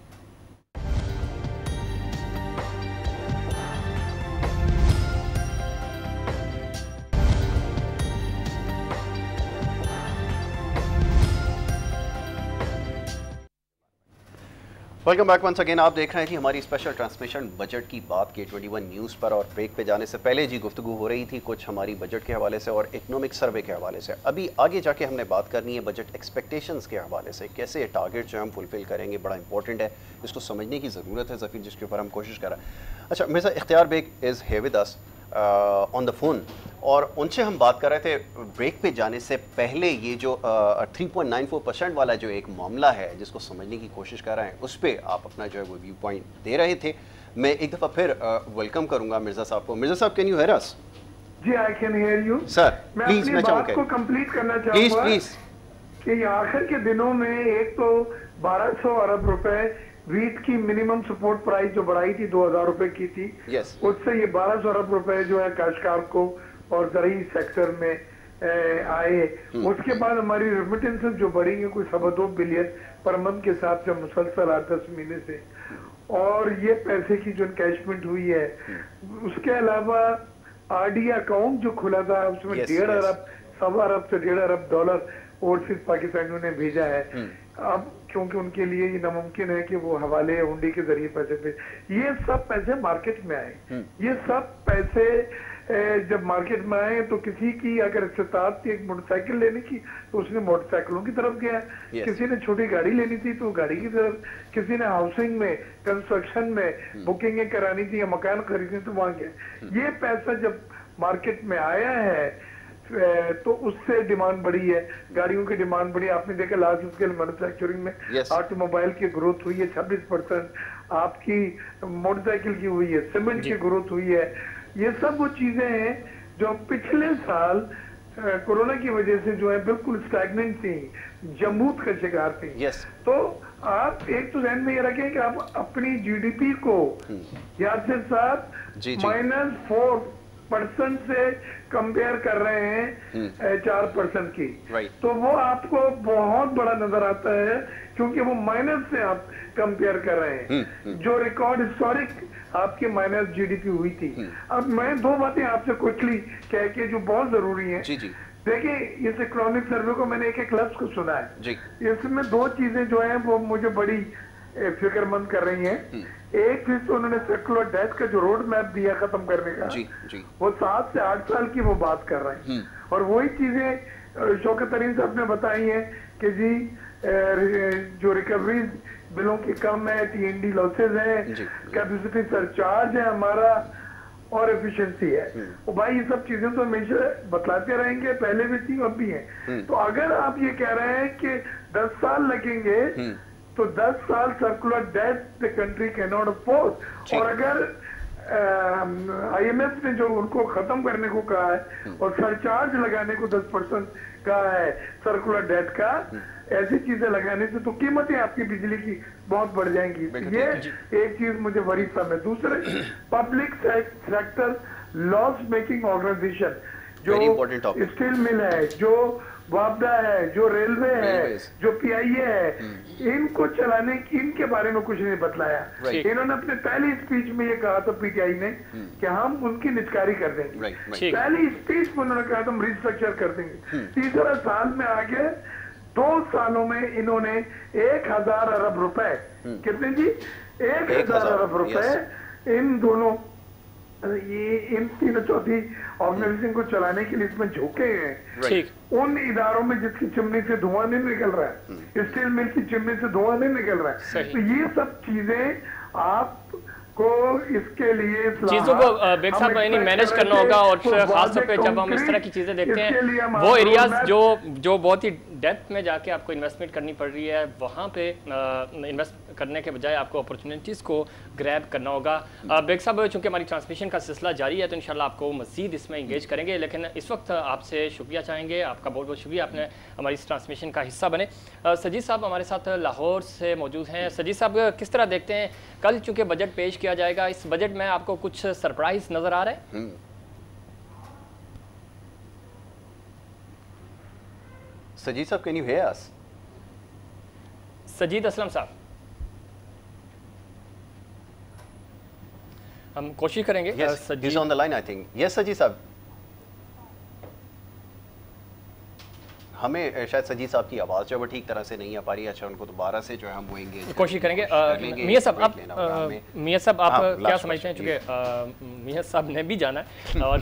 Welcome back once again. आप देख रहे हैं कि हमारी स्पेशल ट्रांसमिशन बजट की बात K21 न्यूज़ पर, और ब्रेक पे जाने से पहले जी गुफ्तगू हो रही थी कुछ हमारी बजट के हवाले से और इकोनॉमिक सर्वे के हवाले से। अभी आगे जाके हमने बात करनी है बजट एक्सपेक्टेशंस के हवाले से, कैसे टारगेट जो हम फुलफिल करेंगे, बड़ा इंपॉर्टेंट है, इसको समझने की ज़रूरत है ज़फीर, जिसके ऊपर हम कोशिश कर रहे हैं। अच्छा Mirza Ikhtiyar Baig is here with us on the phone, और उनसे हम बात कर रहे थे ब्रेक पे जाने से पहले ये जो 3.94% वाला जो एक मामला है जिसको समझने की कोशिश कर रहे हैं, उस पर आप अपना जो है वो व्यू पॉइंट दे रहे थे। मैं एक दफ़ा फिर वेलकम करूंगा मिर्ज़ा साहब को। मिर्ज़ा साहब, कैन यू हियर अस? जी I can hear you sir, please मैं चाहूँगा को कंप्लीट करना चाहूँगा प्लीज कि आखिर के दिनों में एक तो 1200 अरब रुपए वीट की मिनिमम सपोर्ट प्राइस जो बढ़ाई थी 2000 रुपए की थी, उससे ये 1200 अरब रुपए जो है काश्तकार को और ज़रूरी सेक्टर में आए। उसके बाद हमारी रेमिटेंसेस जो बढ़ी हैं कोई 2.25 बिलियन पर मंथ के साथ जो मुसलसल 8-10 महीने से, और ये पैसे की जो कैशमेंट हुई है। उसके अलावा RD अकाउंट जो खुला था उसमें 1.5 अरब, 1.25 अरब से 1.5 अरब डॉलर ओवरसीज पाकिस्तानियों ने भेजा है। अब क्योंकि उनके लिए ये नामुमकिन है कि वो हवाले हुंडी के जरिए पैसे पे, ये सब पैसे मार्केट में आए। ये सब पैसे जब मार्केट में आए तो किसी की अगर इस्तात थी एक मोटरसाइकिल लेने की तो उसने मोटरसाइकिलों की तरफ गया, किसी ने छोटी गाड़ी लेनी थी तो गाड़ी की तरफ, किसी ने हाउसिंग में, कंस्ट्रक्शन में बुकिंगें करानी थी या मकान खरीदनी तो वहां गया। ये पैसा जब मार्केट में आया है तो उससे डिमांड बढ़ी है, गाड़ियों की डिमांड बढ़ी। आपने देखा लार्ज स्केल मैन्युफैक्चरिंग में ऑटोमोबाइल की ग्रोथ हुई है 26%, आपकी मोटरसाइकिल की हुई है, सीमेंट की ग्रोथ हुई है। ये सब वो चीजें हैं जो पिछले साल कोरोना की वजह से जो है बिल्कुल स्टैग्नेंट थी, जमूत का शिकार थी। तो आप एक तो ध्यान में ये रखें कि आप अपनी GDP को याद से साथ -4% से कंपेयर कर रहे हैं 4% की, तो वो आपको बहुत बड़ा नजर आता है क्योंकि वो माइनस से आप कंपेयर कर रहे हैं, जो रिकॉर्ड हिस्टोरिक आपकी माइनस GDP हुई थी। अब मैं 2 बातें आपसे क्विकली कह के जो बहुत जरूरी है। देखिए इस इकोनॉमिक सर्वे को मैंने एक लफ्ज को सुना है, इसमें 2 चीजें जो है वो मुझे बड़ी फिक्रमंद कर रही हैं। एक चीज तो उन्होंने सर्कुलर डेथ का जो रोड मैप दिया खत्म करने का, वो 7 से 8 साल की वो बात कर रहे हैं। और वही चीजें शौकत तरीन साहब ने बताई हैं कि जी जो रिकवरी बिलों की कम है, TND लॉसेज है, कैपेसिटी सरचार्ज है हमारा, और एफिशिएंसी है। और भाई ये सब चीजें तो हमेशा बतलाते रहेंगे, पहले भी थी अब भी है। तो अगर आप ये कह रहे हैं कि 10 साल लगेंगे तो 10 साल circular debt the country can not afford. और अगर IMF ने जो उनको खत्म करने को कहा है और सरचार्ज लगाने को 10% कहा है सर्कुलर डेट का, ऐसी चीजें लगाने से तो कीमतें आपकी बिजली की बहुत बढ़ जाएंगी। ये एक चीज मुझे वरीसा में। दूसरे public sector loss making organisation, जो स्टील मिल है, जो वापडा है, जो रेलवे है, जो PIA है, इनको चलाने की, इनके बारे में कुछ नहीं बतलाया। इन्होंने अपने पहली स्पीच में ये कहा था PTI ने कि हम उनकी निचकारी कर देंगे। पहली स्पीच में उन्होंने कहा था हम रिस्ट्रक्चर कर देंगे। तीसरा साल में आगे 2 सालों में इन्होंने 1000 अरब रुपए, कितने जी, 1000 अरब रुपए इन दोनों ये इन तीनों चौथी ऑर्गेनाइजेशन को चलाने के लिए इसमें झोंके हैं, उन इदारों में जिसकी चिमनी से धुआं नहीं निकल रहा है, स्टील मिल की चिमनी से धुआं नहीं निकल रहा है, तो ये सब चीजें आपको इसके लिए चीजों को बेग साहब मैनेज करना होगा। और खासतौर पे जब हम इस तरह की चीजें देखते हैं, वो एरियाज जो बहुत ही डेप्थ में जाके आपको इन्वेस्टमेंट करनी पड़ रही है, वहाँ पे इन्वेस्ट करने के बजाय आपको अपॉर्चुनिटीज़ को ग्रैब करना होगा। बेग साहब, चूँकि हमारी ट्रांसमिशन का सिलसिला जारी है तो इंशाल्लाह आपको मज़ीद इसमें इंगेज करेंगे, लेकिन इस वक्त आपसे शुक्रिया चाहेंगे, आपका बहुत बहुत शुक्रिया, आपने हमारी इस ट्रांसमिशन का हिस्सा बने। सजीद साहब हमारे साथ लाहौर से मौजूद हैं। सजीद साहब, किस तरह देखते हैं, कल चूँकि बजट पेश किया जाएगा, इस बजट में आपको कुछ सरप्राइज नज़र आ रहा है? सजीद साहब, can you hear us? Sajid Aslam साहब, हम कोशिश करेंगे। He's on the line, I think. Yes, सजीद साहब, हमें शायद सजीद साहब की आवाज़ जो है वो ठीक तरह से नहीं आ पा रही है। अच्छा, उनको दोबारा से जो है हम वो एंगेज कोशिश करेंगे। मियां साहब, आप क्या समझते हैं, चूँकि मियां साहब ने भी जाना है और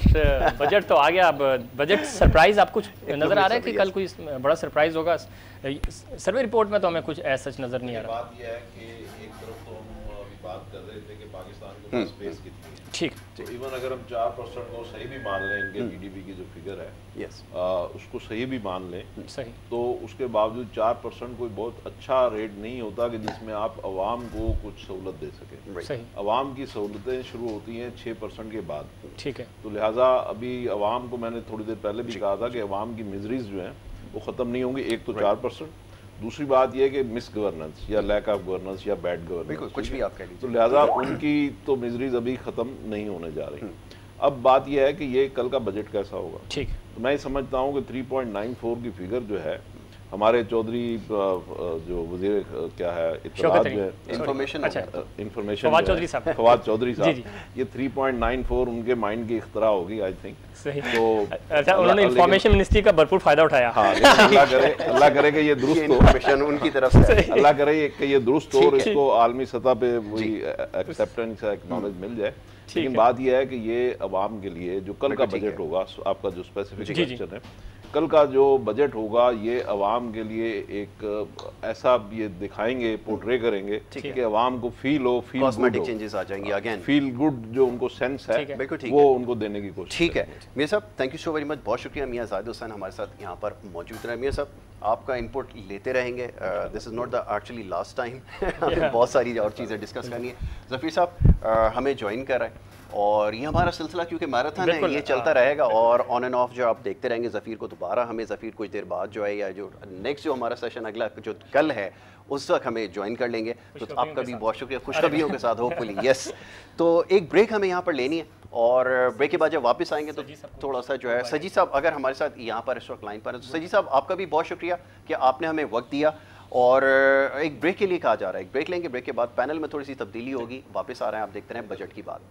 बजट तो आ गया, अब बजट सरप्राइज आप कुछ नज़र आ रहा है कि कल कोई बड़ा सरप्राइज होगा? सर्वे रिपोर्ट में तो हमें कुछ ऐसा सच नज़र नहीं आ रहा। बात यह है कि एक तरफ तो हम अभी बात कर रहे थे कि पाकिस्तान के पास स्पेस कितनी है, ठीक, तो इवन अगर हम 4% को सही भी मान लें, इनके जीडीपी की जो फिगर है, उसको सही भी मान लें, सही, तो उसके बावजूद 4% कोई बहुत अच्छा रेट नहीं होता कि जिसमें आप अवाम को कुछ सहूलत दे सकें। अवाम की सहूलतें शुरू होती हैं 6% के बाद, ठीक है। तो लिहाजा अभी अवाम को, मैंने थोड़ी देर पहले भी कहा था कि अवाम की मिजरीज जो हैं वो ख़त्म नहीं होंगी। एक तो 4%, दूसरी बात यह है कि मिस गवर्नेंस या लैक ऑफ गवर्नेंस या बैड गवर्नेंस, कुछ भी आप कह लीजिए, तो लिहाजा उनकी तो मिजरीज अभी ख़त्म नहीं होने जा रही। अब बात यह है कि ये कल का बजट कैसा होगा। ठीक, तो मैं समझता हूँ कि 3.94 की फिगर जो है, हमारे चौधरी जो वजीर क्या है इत्तलात जो है, इंफॉर्मेशन फवाद चौधरी साहब, ये 3.94 उनके माइंड की इख्तरा होगी, आई थिंक। सही, तो अच्छा, उन्होंने इंफॉर्मेशन मिनिस्ट्री का भरपूर फायदा उठाया। हाँ, अल्लाह करे कि ये दुरुस्त हो, उनकी तरफ से अल्लाह करे कि ये दुरुस्त हो और इसको आलमी सतह पे वही एक्सेप्टेंस एक्नॉलेज मिल जाए। लेकिन बात यह है कि ये अवाम के लिए जो कल का बजट होगा, आपका जो स्पेसिफिक क्वेश्चन है, कल का जो बजट होगा ये अवाम के लिए एक ऐसा ये दिखाएंगे, पोर्ट्रे करेंगे कि अवाम को फील हो, कॉस्मेटिक चेंजेस आ जाएंगे, अगेन फील गुड जो उनको सेंस है वो उनको देने की कोशिश। ठीक है मियां साहब, thank you so very much, बहुत शुक्रिया। मियां जाहिद हुसैन हमारे साथ यहाँ पर मौजूद रहे। मियां साहब, आपका इनपुट लेते रहेंगे, this is not the actually last time, हमें बहुत सारी और चीज़ें डिस्कस करनी है। ज़फ़ीर साहब हमें ज्वाइन कर रहे हैं और ये हमारा सिलसिला क्योंकि मैराथन है, ये चलता रहेगा और ऑन एंड ऑफ जो आप देखते रहेंगे ज़फ़ीर को। दोबारा हमें ज़फ़ीर कुछ देर बाद जो है, या जो नेक्स्ट जो हमारा सेशन अगला जो कल है उस वक्त हमें ज्वाइन कर लेंगे। तो आपका भी बहुत शुक्रिया, खुशखबरियों के साथ होपफुली। यस, तो एक ब्रेक हमें यहाँ पर लेनी है और ब्रेक के बाद जब वापस आएंगे तो थोड़ा सा जो है, सजीद साहब अगर हमारे साथ यहाँ पर इस वक्त लाइन पर है, तो सजीद साहब आपका भी बहुत शुक्रिया कि आपने हमें वक्त दिया और एक ब्रेक के लिए कहा जा रहा है। एक ब्रेक लेंगे, ब्रेक के बाद पैनल में थोड़ी सी तब्दीली होगी, वापस आ रहे हैं, आप देखते रहें बजट की बात।